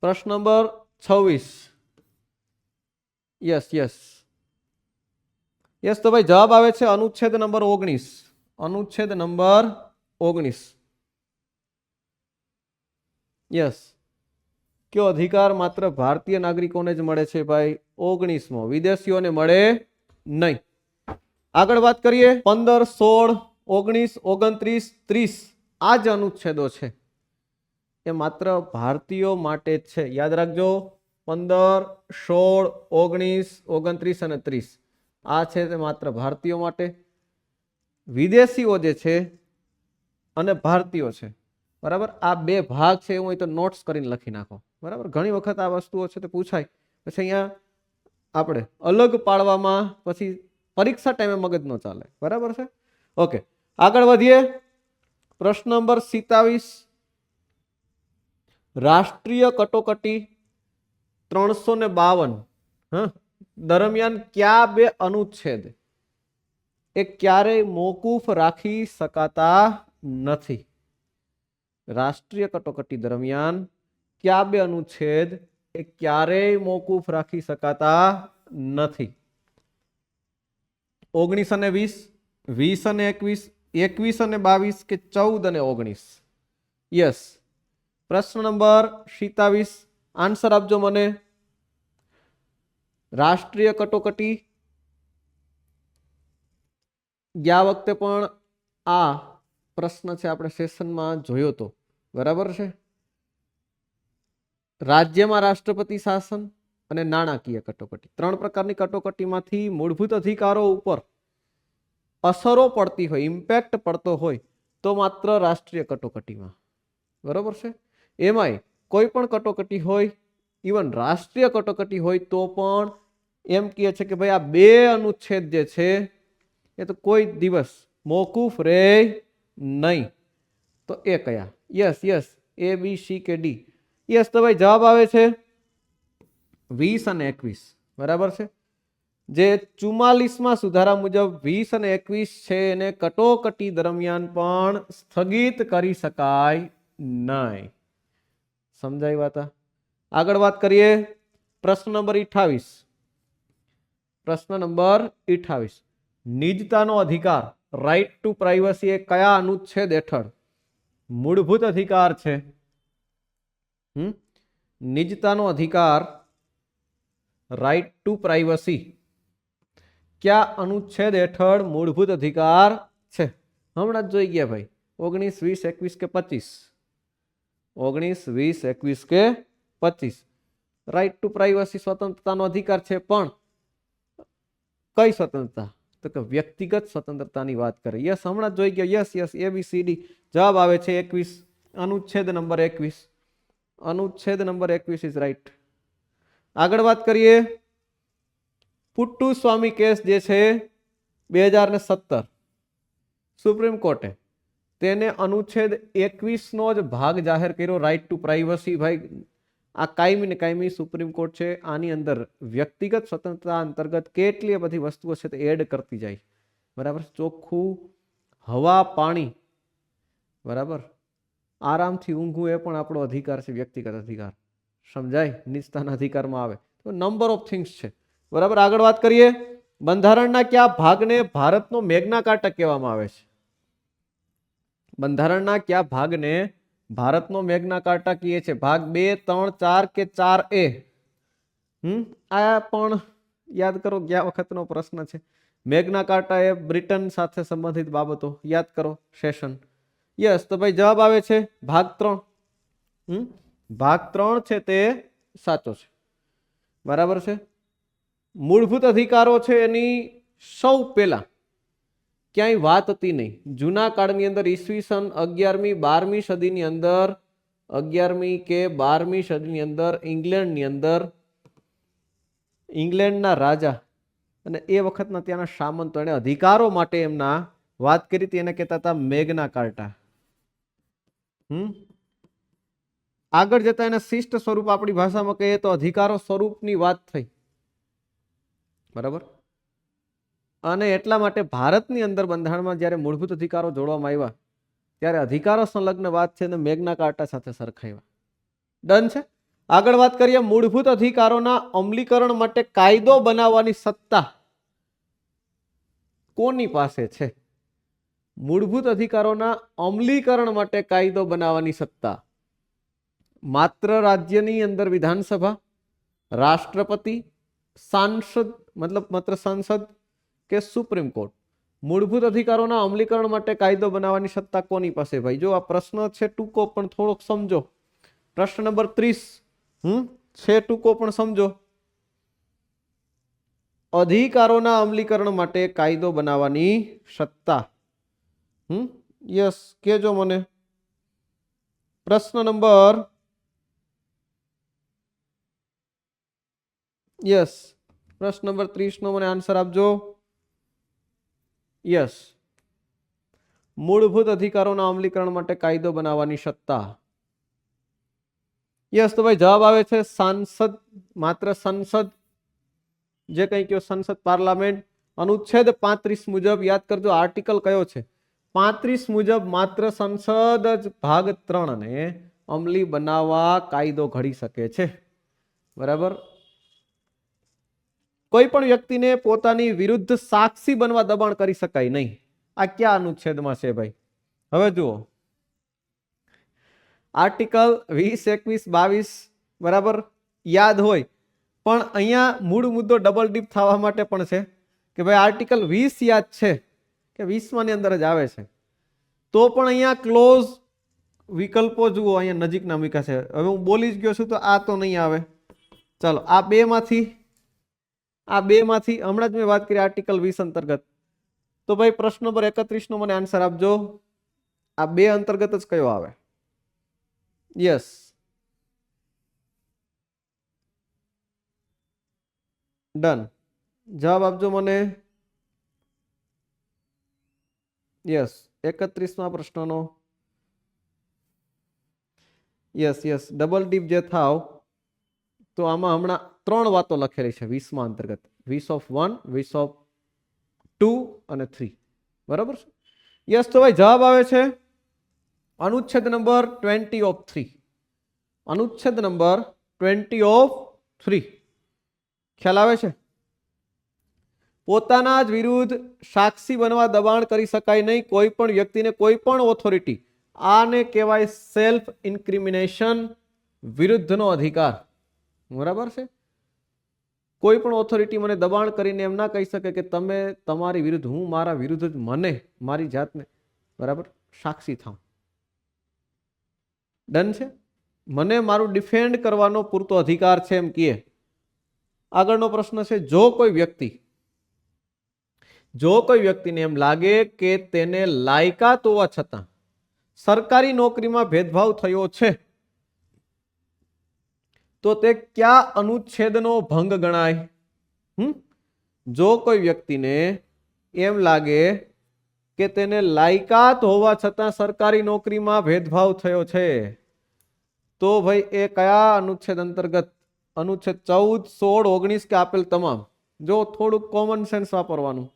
પ્રશ્ન નંબર 26 યસ યસ યસ તો ભાઈ જવાબ આવે છે અનુચ્છેદ નંબર 19 અનુચ્છેદ નંબર 19 યસ કયો અધિકાર માત્ર ભારતીય નાગરિકોને જ મળે છે ભાઈ 19મો વિદેશીઓને મળે નહીં આગળ વાત કરીએ 15, 16, 19, 29, 30 આ જ અનુચ્છેદો છે એ માત્ર ભારતીયો માટે જ છે. યાદ રાખજો 15, 16, 19, 29 અને 30 આ છે તે માત્ર ભારતીયો માટે. વિદેશીઓ જે છે અને ભારતીયો છે, બરાબર, આ બે ભાગ છે. એવું હોય તો નોટ્સ કરીને લખી નાખો, બરાબર. ઘણી વખત આ વસ્તુઓ છે તે પૂછાય, પછી અહીંયા આપણે અલગ પાડવામાં પછી પરીક્ષા ટાઈમે મગજ ન ચાલે, બરાબર છે. ઓકે, આગળ વધીએ. પ્રશ્ન નંબર 27. રાષ્ટ્રીય કટોકટી 352 દરમિયાન કયા બે અનુચ્છેદ એ ક્યારેય મોકૂફ રાખી શકાતા નથી? રાષ્ટ્રીય કટોકટી દરમિયાન કયા બે અનુચ્છેદ એ ક્યારેય મોકૂફ રાખી શકાતા નથી? 19 અને 20, 20 અને 21, 21 અને 22 કે 14 અને 19? યસ. પ્રશ્ન નંબર 27 આન્સર આપજો મને. રાષ્ટ્રીય કટોકટી ગયા વખતે પણ આ પ્રશ્ન છે આપણે સેશનમાં જોયો તો, બરાબર છે. રાજ્યમાં રાષ્ટ્રપતિ શાસન અને નાણાકીય કટોકટી, ત્રણ પ્રકારની કટોકટીમાંથી મૂળભૂત અધિકારો ઉપર અસરો પડતી હોય, ઇમ્પેક્ટ પડતો હોય તો માત્ર રાષ્ટ્રીય કટોકટીમાં, બરોબર છે. એમાંય કોઈ પણ કટોકટી હોય, ઇવન રાષ્ટ્રીય કટોકટી હોય તો પણ એમ કહે છે કે ભાઈ આ બે અનુચ્છેદ જે છે એ તો કોઈ દિવસ મોકૂફ રહે નહીં. તો એ કયા? Yes yes, A, B, C કે D? યસ. તો ભાઈ જવાબ આવે છે 20 અને 21, બરાબર છે. જે 44માં સુધારા મુજબ 20 અને 21 છે એને કટોકટી દરમિયાન પણ સ્થગિત કરી શકાય નહીં. સમજાઈ વાત? આગળ વાત કરીએ. પ્રશ્ન નંબર 28. પ્રશ્ન નંબર 28. નિજતાનો અધિકાર, રાઇટ ટુ પ્રાઇવસી, એ કયા અનુચ્છેદ હેઠળ મૂળભૂત અધિકાર છે? નિજતાનો અધિકાર, રાઇટ ટુ પ્રાઇવસી, કયા અનુચ્છેદ હેઠળ મૂળભૂત અધિકાર છે? હમણાં જ જોઈ ગયા ભાઈ, 19, 20, 21 કે 25? 19, 20, 21 કે 25? રાઇટ ટુ પ્રાઇવસી સ્વતંત્રતાનો અધિકાર છે, પણ કઈ સ્વતંત્રતા? તો કે વ્યક્તિગત સ્વતંત્રતાની વાત કરે. યસ, હમણાં જ જોઈ ગયા. Yes yes, ABCD. જવાબ આવે છે 21, અનુચ્છેદ નંબર 21. અનુચ્છેદ નંબર 21 ઇઝ રાઈટ. આગળ વાત કરીએ. પુટ્ટુ સ્વામી કેસ જે છે 2017 સુપ્રીમ કોર્ટે તેને અનુચ્છેદ 21 નો જ ભાગ જાહેર કર્યો, રાઇટ ટુ પ્રાઇવસી. ભાઈ આ કાયમી ને કાયમી સુપ્રીમ કોર્ટ છે આની અંદર વ્યક્તિગત સ્વતંત્રતા અંતર્ગત કેટલી બધી વસ્તુઓ છે તે એડ કરતી જાય, બરાબર. ચોખ્ખું હવા, પાણી, બરાબર, આરામથી ઊંઘવું એ પણ આપણો અધિકાર છે, વ્યક્તિગત અધિકાર. સમજાય? નિજતાના અધિકારમાં આવે તો નંબર ઓફ થિંગ્સ છે, બરાબર. આગળ વાત કરીએ. બંધારણના કયા ભાગને ભારતનો મેગ્ના કાર્ટા કહેવામાં આવે છે? બંધારણના કયા ભાગને ભારતનો મેગ્ના કાર્ટા કહે છે? ભાગ 2, 3, 4 કે 4A? આ પણ યાદ કરો, ગયા વખતનો પ્રશ્ન છે. મેગ્ના કાર્ટા એ બ્રિટન સાથે સંબંધિત બાબતો યાદ કરો સેશન. યસ. તો ભાઈ જવાબ આવે છે ભાગ 3. ભાગ 3 છે તે સાચો છે, બરાબર છે. મૂળભૂત અધિકારો છે એની સૌ પહેલા ક્યાંય વાત હતી નહીં. જૂના કાળની અંદર ઈસવીસન 11મી 12મી સદીની અંદર, 11મી કે 12મી સદીની અંદર ઇંગ્લેન્ડની અંદર ઇંગ્લેન્ડના રાજા અને એ વખતના ત્યાંના સામંતો એને અધિકારો માટે એમના વાત કરી હતી, એને કહેતા હતા મેગ્ના કાર્ટા. આગળ જતા એને શિષ્ટ સ્વરૂપ આપણી ભાષામાં કહીએ તો અધિકારો સ્વરૂપની વાત થઈ, બરાબર. અને એટલા માટે ભારતની અંદર બંધારણમાં જ્યારે મૂળભૂત અધિકારો જોડવામાં આવ્યા ત્યારે અધિકારો સંલગ્ન વાત છે અને મેગ્ના કાર્ટા સાથે સરખાવ્યા. ડન છે. આગળ વાત કરીએ. મૂળભૂત અધિકારોના અમલીકરણ માટે કાયદો બનાવવાની સત્તા કોની પાસે છે? મૂળભૂત અધિકારોના અમલીકરણ માટે કાયદો બનાવવાની સત્તા માત્ર રાજ્યની અંદર વિધાનસભા, રાષ્ટ્રપતિ, સાંસદ મતલબ માત્ર સંસદ કે સુપ્રીમ કોર્ટ? મૂળભૂત અધિકારોના અમલીકરણ માટે કાયદો બનાવવાની સત્તા કોની પાસે? ભાઈ જો આ પ્રશ્ન છે ટૂંકો પણ થોડોક સમજો. प्रश्न नंबर 30 छे टूको पण समझो। अधिकारोना अमलीकरण माटे कायदो बनाववानी सत्ता। यस केजो मने। प्रश्न नंबर यस प्रश्न नंबर 30 नो मने आंसर आपजो। यस मूलभूत अधिकारोना अमलीकरण माटे कायदो बनाववानी सत्ता। यस तो भाई जवाब आवे छे सांसद, मात्र संसद जे कई क्यों संसद पार्लामेंट। अनुच्छेद 35 मुजब याद करजो आर्टिकल कयो छे 35 मुजब मात्र संसद ज भाग 3 ने अमली बनावा कायदो घड़ी सके छे। बराबर। कोई पण व्यक्ति ने पोतानी विरुद्ध साक्षी बनवा दबाण करी शकाय नहीं। आ क्या अनुच्छेद में छे भाई? हवे जुओ आर्टिकल 20, 21, 22 बराबर याद होय पण अहींया मूळ मुद्दो डबल डीप थवा माटे पण छे के भाई आर्टिकल 20 याद छे के 20 मानी अंदर ज आवे छे तो पण अहींया क्लोज विकल्पो जुओ अहींया नजीकना मूक्या छे। हवे हूँ बोली ज गयो छुं तो आ तो नहीं आवे। चलो आ बे मांथी हमणां ज मैं वात करी आर्टिकल 20 अंतर्गत। तो भाई प्रश्न नंबर 31 नो मने आंसर आपजो। आ बे अंतर्गत ज कयो आवे? यस डन जवाब आपजो मने। यस 31 प्रश्न no yes yes double deep जे थाव तो आमा हमणां 3 वातो लखेली छे 20 मां अंतर्गत 20 ऑफ 1, 20 ऑफ 2 અને 3 बराबर छे। यस तो भाई जवाब आवे छे अनुच्छेद नंबर 20 ऑफ 3। अनुच्छेद नंबर 20 ऑफ 3 ख्याल आवे छे? पोताना ज विरुद्ध साक्षी बनवा दबाण करी शकाय नहीं कोई पण व्यक्ति ने कोई पण ऑथोरिटी। आने कहेवाय सेल्फ इन्क्रिमिनेशन विरुद्धनो अधिकार। बराबर छे। कोई पण ऑथोरिटी मने दबाण करीने एम ना कही सके के तमे तमारी विरुद्ध हूँ मारा विरुद्ध ज मने मारी जातने बराबर साक्षी थाव। डन छे। मने मारू डिफेन्ड करवानो पूरतो अधिकार छे एम कहे। आगळनो प्रश्न छे जो कोई व्यक्ति ने एम लागे के तेने लायकात होवा छतां सरकारी नौकरीमां भेदभाव थयो छे तो ते क्या अनुच्छेदनो भंग गणाय? जो कोई व्यक्ति ने एम लागे के तेने लायकात होवा छतां सरकारी नौकरीमां भेदभाव थयो छे तो भाई ए कया अनुच्छेद अंतर्गत? अनुच्छेद 14, 16, 19 के आपेल तमाम। जो थोड़ू कॉमन सेंस वापरवानुं।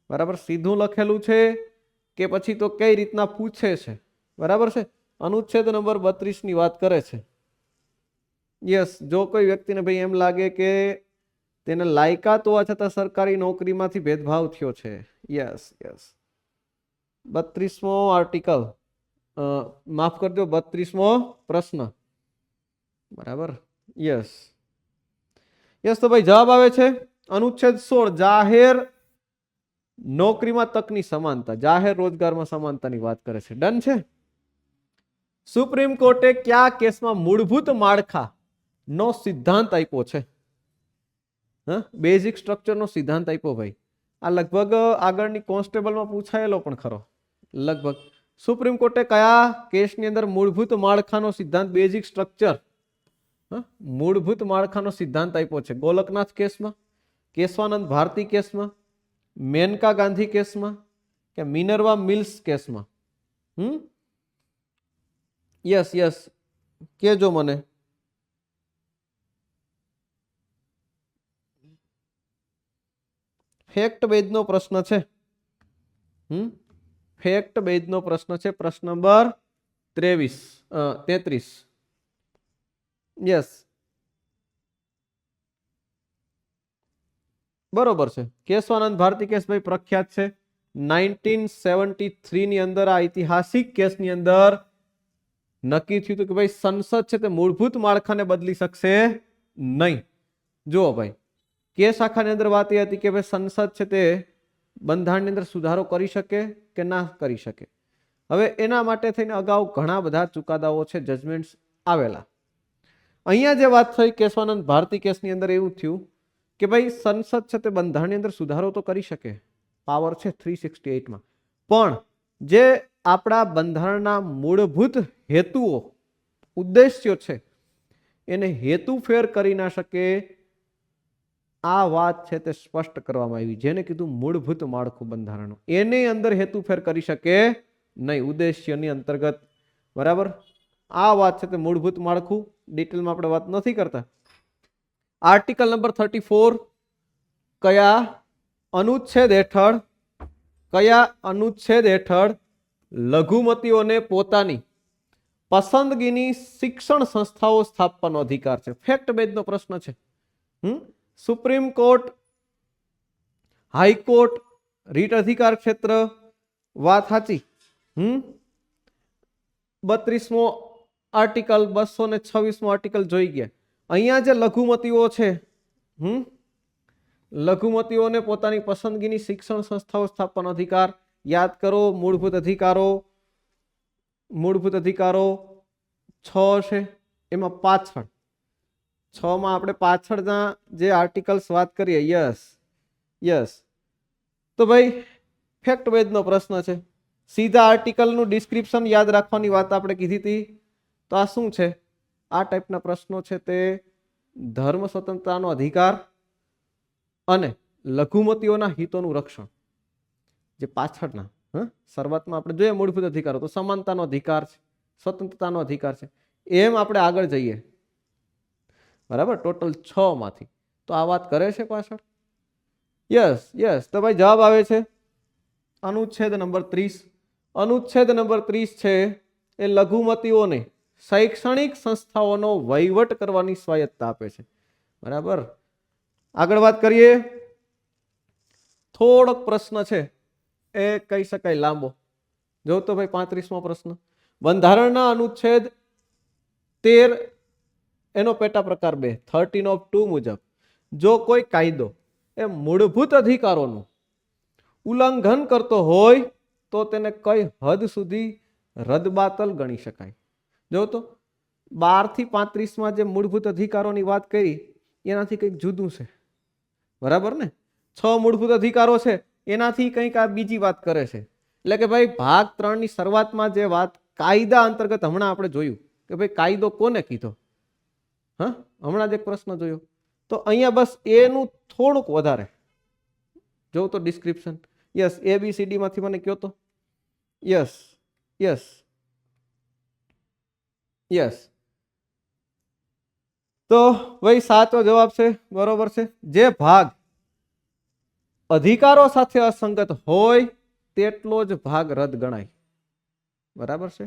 बराबर सीधुं लखेलुं छे के पछी तो कई रीतना पूछे छे? बराबर छे। अनुच्छेद नंबर 32 नी वात करे छे। यस जो कोई व्यक्ति ने भाई एम लागे के तेने लायकात होवा छतां सरकारी नौकरीमांथी भेदभाव थयो छे। यस यस 32मो आर्टिकल माफ करजो 32मो प्रश्न। बराबर यस यस तो भाई जवाब आवे छे अनुच्छेद 16 जाहेर नौकरीमां तकनी समानता जाहेर रोजगारमां समानतानी वात करे छे। डन छे। सुप्रीम कोर्टे क्या केसमां मूलभूत माळखा नो सिद्धांत आप्यो छे? बेसिक स्ट्रक्चर नो सिद्धांत आप्यो भाई। आ लगभग आगळनी कोन्स्टेबलमां पूछायेलो पण खरो लगभग। सुप्रीम कोर्टे कया केसनी अंदर मूलभूत माळखानो सिद्धांत बेसिक स्ट्रक्चर मूलभूत माळखानो सिद्धांत आप्यो छे? गोलकनाथ केसमां, केशवानंद भारती केसमां, मेनका गांधी केसमां के मिनर्वा मिल्स केसमां? यस यस केजो मने। फैक्ट बेजनो प्रश्न छे। फैक्ट बेजनो प्रश्न छे। प्रश्न नंबर 33 यस बरोबर छे। केशवानंद भारती केस भाई प्रख्यात छे। 1973 नी अंदर आ ऐतिहासिक केस नी अंदर नक्की थयुं हतुं के भाई संसद छे ते मूलभूत माळखाने बदली शकशे नहीं। जो भाई केस आखानी अंदर बात ए हती के भाई संसद छे ते बंधारणनी अंदर सुधारो करी शके के ना करी शके। हवे एना माटे थईने अगाऊ घणा बधा चुकादाओ छे, जजमेंट्स આવેલા. અહીંયા જે વાત થઈ કેશવાનંદ ભારતી કેસની અંદર એવું થયું કે ભાઈ સંસદ છે તે બંધારણની અંદર સુધારો તો કરી શકે, પાવર છે 368 માં, પણ જે આપણા બંધારણના મૂળભૂત હેતુઓ ઉદ્દેશ્યો છે એને હેતુ ફેર કરી ના શકે. આ વાત છે તે સ્પષ્ટ કરવામાં આવી, જેને કીધું મૂળભૂત માળખું બંધારણનું, એની અંદર હેતુ ફેર કરી શકે નહીં ઉદ્દેશ્યની અંતર્ગત. બરાબર, આ વાત છે તે મૂળભૂત માળખું, ડિટેલમાં આપણે વાત નથી કરતા. આર્ટિકલ નંબર 34 કયા અનુચ્છેદ હેઠળ લઘુમતીઓને પોતાની પસંદગીની શિક્ષણ સંસ્થાઓ સ્થાપવાનો અધિકાર છે? ફેક્ટ બેઝનો પ્રશ્ન છે. સુપ્રીમ કોર્ટ, હાઈકોર્ટ, રીટ અધિકાર ક્ષેત્ર, વાત સાચી. 32મો આર્ટિકલ, 226મો આર્ટિકલ જોઈ ગયા. અહીંયા જે લઘુમતીઓ છે, લઘુમતીઓને પોતાની પસંદગીની શિક્ષણ સંસ્થાઓ સ્થાપવાનો અધિકાર. યાદ કરો, મૂળભૂત અધિકારો 6 છે, એમાં પાછળ 6 માં આપણે પાછળના જે આર્ટિકલ્સ વાત કરીએ, યસ. તો ભાઈ ફેક્ટ બેઝનો પ્રશ્ન છે. સીધા આર્ટિકલનું ડિસ્ક્રિપ્શન યાદ રાખવાની વાત આપણે કીધી હતી. તો આ શું છે? આ ટાઈપના પ્રશ્નો છે તે ધર્મ સ્વતંત્રતાનો અધિકાર અને લઘુમતીઓના હિતોનું રક્ષણ. જે પાછળના શરૂઆતમાં આપણે જોઈએ મૂળભૂત અધિકારો, તો સમાનતાનો અધિકાર છે, સ્વતંત્રતાનો અધિકાર છે, એમ આપણે આગળ જઈએ. બરાબર, ટોટલ 6 માંથી તો આ વાત કરે છે પાછળ. યસ. તો ભાઈ જવાબ આવે છે અનુચ્છેદ નંબર 30. અનુચ્છેદ નંબર 30 છે એ લઘુમતીઓને શૈક્ષણિક સંસ્થાઓનો વહીવટ કરવાની સ્વાયત્તા આપે છે. બરાબર, આગળ વાત કરીએ. થોડોક પ્રશ્ન છે એ કહી શકાય લાંબો. જો તો ભાઈ 35મો પ્રશ્ન, બંધારણના અનુચ્છેદ 13 એનો પેટા પ્રકાર 2 13(2) મુજબ જો કોઈ કાયદો એ મૂળભૂત અધિકારોનું ઉલ્લંઘન કરતો હોય તો તેને કઈ હદ સુધી રદબાતલ ગણી શકાય? જો તો 12 થી 35માં જે મૂળભૂત અધિકારોની વાત કરી એનાથી કંઈક જુદું છે. બરાબર ને? 6 મૂળભૂત અધિકારો છે એનાથી કંઈક આ બીજી વાત કરે છે. એટલે કે ભાઈ ભાગ 3 ની શરૂઆતમાં જે વાત કાયદા અંતર્ગત હમણાં આપણે જોયું કે ભાઈ કાયદો કોને કીધો, હમણાં જ એક પ્રશ્ન જોયો. તો અહીંયા બસ એનું થોડુંક વધારે જોઉં તો ડિસ્ક્રિપ્શન. યસ, ABCD માંથી મને કયો તો. યસ. તો ભાઈ સાચો જવાબ છે. બરોબર છે. જે ભાગ અધિકારો સાથે અસંગત હોય તેટલો જ ભાગ રદ ગણાય. બરાબર છે.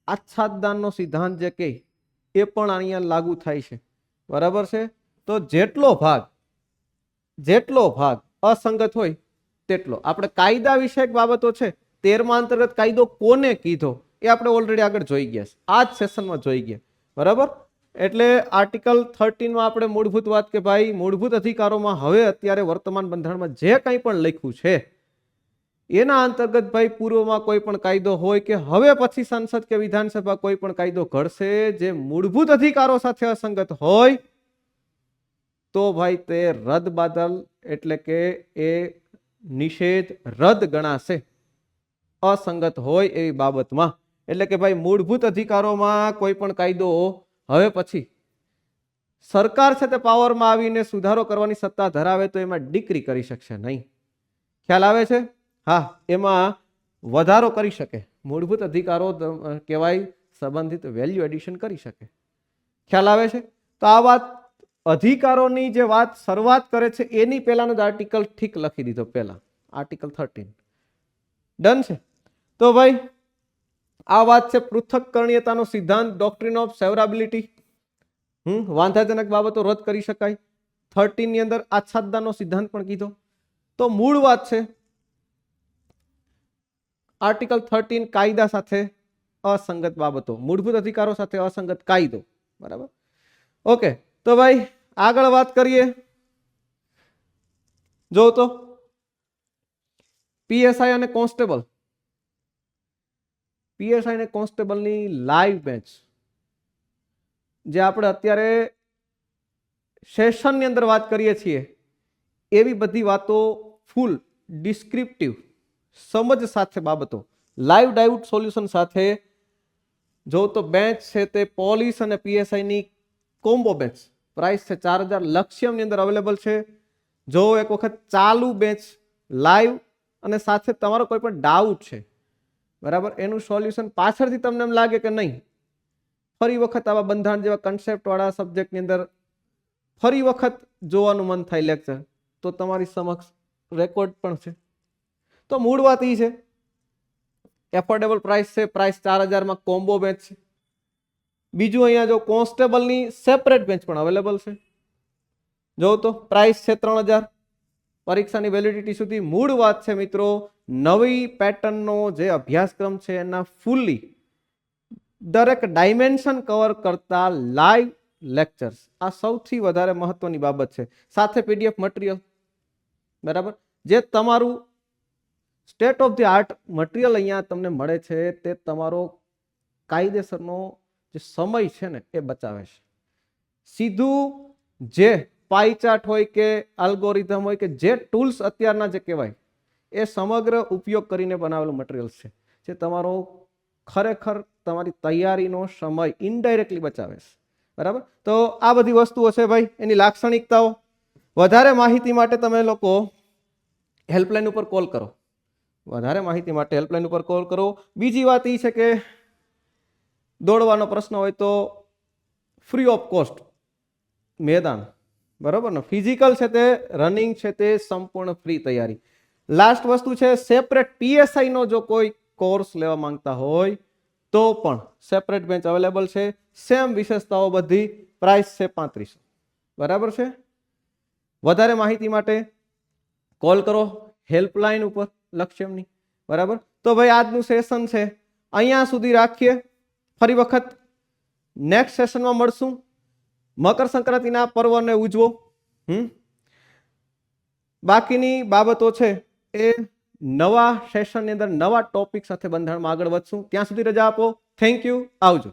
આચ્છાદનનો સિદ્ધાંત જે કહે એ પણ અહીંયા લાગુ થાય છે. બરાબર છે. તો જેટલો ભાગ અસંગત હોય તેટલો. આપણે કાયદા વિષયક બાબતો છે 13મા અંતર્ગત કાયદો કોને કીધો એ આપણે ઓલરેડી આગળ જોઈ ગયા છે, આ જ સેશનમાં જોઈ ગયા. બરાબર, એટલે આર્ટિકલ 13માં આપણે મૂળભૂત વાત કે ભાઈ મૂળભૂત અધિકારોમાં હવે અત્યારે વર્તમાન બંધારણમાં જે કંઈ પણ લખ્યું છે એના અંતર્ગત ભાઈ પૂર્વમાં કોઈ પણ કાયદો હોય કે હવે પછી સંસદ કે વિધાનસભા કોઈ પણ કાયદો ઘડશે જે મૂળભૂત અધિકારો સાથે અસંગત હોય તો ભાઈ તે રદ બાદલ એટલે કે એ નિષેધ રદ ગણાશે અસંગત હોય એવી બાબતમાં. એટલે કે ભાઈ મૂળભૂત અધિકારોમાં કોઈ પણ કાયદો હવે પછી સરકાર છે તે પાવરમાં આવીને સુધારો કરવાની સત્તા ધરાવે તો એમાં ડિક્રી કરી શકશે નહીં. ખ્યાલ આવે છે? હા, એમાં વધારો કરી શકે. મૂળભૂત અધિકારો કહેવાય સંબંધિત વેલ્યુ એડિશન કરી શકે. ખ્યાલ આવે છે? તો આ વાત અધિકારોની જે વાત શરૂઆત કરે છે એની પહેલાનો જ આર્ટિકલ ઠીક લખી દીધો. પહેલા આર્ટિકલ 13 ડન છે. તો ભાઈ આ વાત છે પૃથક્કરણીયતાનો સિદ્ધાંત, ડોક્ટ્રિન ઓફ સેવરાબિલિટી. વાંધાજનક બાબતો રદ કરી શકાય. 13 ની અંદર આચ્છાદનનો સિદ્ધાંત પણ કીધો. તો મૂળ વાત છે આર્ટિકલ 13 કાયદા સાથે અસંગત બાબતો, મૂળભૂત અધિકારો સાથે અસંગત કાયદો. બરાબર, ઓકે. તો ભાઈ આગળ વાત કરીએ. જો તો પીએસઆઈ અને કોન્સ્ટેબલની લાઈવ બેન્ચ જે આપણે અત્યારે સેશનની અંદર વાત કરીએ છીએ એવી બધી વાતો ફૂલ ડિસ્ક્રિપ્ટિવ સમજ સાથે બાબતો લાઈવ ડાઉટ સોલ્યુશન સાથે જો તો બેચ છે તે પોલીસ અને પીએસઆઈની કોમ્બો બેચ પ્રાઇસ છે 4000 લક્ષ્યમની અંદર અવેલેબલ છે. જો એક વખત ચાલુ બેચ લાઈવ અને સાથે તમારો કોઈ પણ ડાઉટ છે બરાબર એનું સોલ્યુશન પાછળથી તમને એમ લાગે કે નહીં ફરી વખત આવા બંધારણ જેવા કન્સેપ્ટ વાળા સબ્જેક્ટની અંદર ફરી વખત જોવાનું મન થાય લેક્ચર તો તમારી સમક્ષ રેકોર્ડ પણ છે. તો મૂળ વાત એ છે એફોર્ડેબલ પ્રાઇસ છે, પ્રાઇસ 4000 કોમ્બો બેચ છે. બીજું અહીંયા જો કોન્સ્ટેબલની સેપરેટ બેચ પણ અવેલેબલ છે. જો તો પ્રાઇસ છે 3000 પરીક્ષાની વેલિડિટી સુધી. મૂળ વાત છે મિત્રો નવી પેટર્નનો જે અભ્યાસક્રમ છે એના ફૂલ્લી દરેક ડાયમેન્શન કવર કરતા લાઈવ લેક્ચર્સ આ સૌથી વધારે મહત્વની બાબત છે. સાથે પીડીએફ મટીરિયલ બરાબર જે તમારું state of the art material અહીંયા તમને મળે છે તે તમારો કાયદેસરનો જે સમય છે ને એ બચાવે છે. સીધું જે પાઈ ચાર્ટ હોય કે આલ્ગોરિધમ હોય કે જે ટૂલ્સ અત્યારના જે કહેવાય એ સમગ્ર ઉપયોગ કરીને બનાવેલું મટીરિયલ છે જે તમારો ખરેખર તમારી તૈયારીનો સમય ઇનડાયરેક્ટલી બચાવે છે બરાબર. તો આ બધી વસ્તુઓ છે ભાઈ એની લાક્ષણિકતાઓ. વધારે માહિતી માટે તમે લોકો હેલ્પલાઇન ઉપર કોલ કરો. વધારે માહિતી માટે હેલ્પલાઇન ઉપર કોલ કરો. બીજી વાત એ છે કે દોડવાનો પ્રશ્ન હોય તો ફ્રી ઓફ કોસ્ટ મેદાન બરાબર ને ફિઝિકલ છે તે રનિંગ છે તે સંપૂર્ણ ફ્રી તૈયારી. લાસ્ટ વસ્તુ છે સેપરેટ પીએસઆઈ નો જો કોઈ કોર્સ લેવા માંગતા હોય તો પણ સેપરેટ બેન્ચ અવેલેબલ છે. સેમ વિશેષતાઓ બધી પ્રાઇસ છે 3500 બરાબર છે. વધારે માહિતી માટે કોલ કરો હેલ્પલાઇન ઉપર લક્ષ્યમની બરાબર. તો ભાઈ આજનું સેશન છે અહીંયા સુધી રાખીએ. ફરી વખત નેક્સ્ટ સેશનમાં મળશું. મકર સંક્રાંતિના પર્વને ઉજવો. બાકીની બાબતો છે એ નવા સેશનની અંદર નવા ટોપિક સાથે બંધારણમાં આગળ વધશું. ત્યાં સુધી રજા આપો. Thank you. આવજો.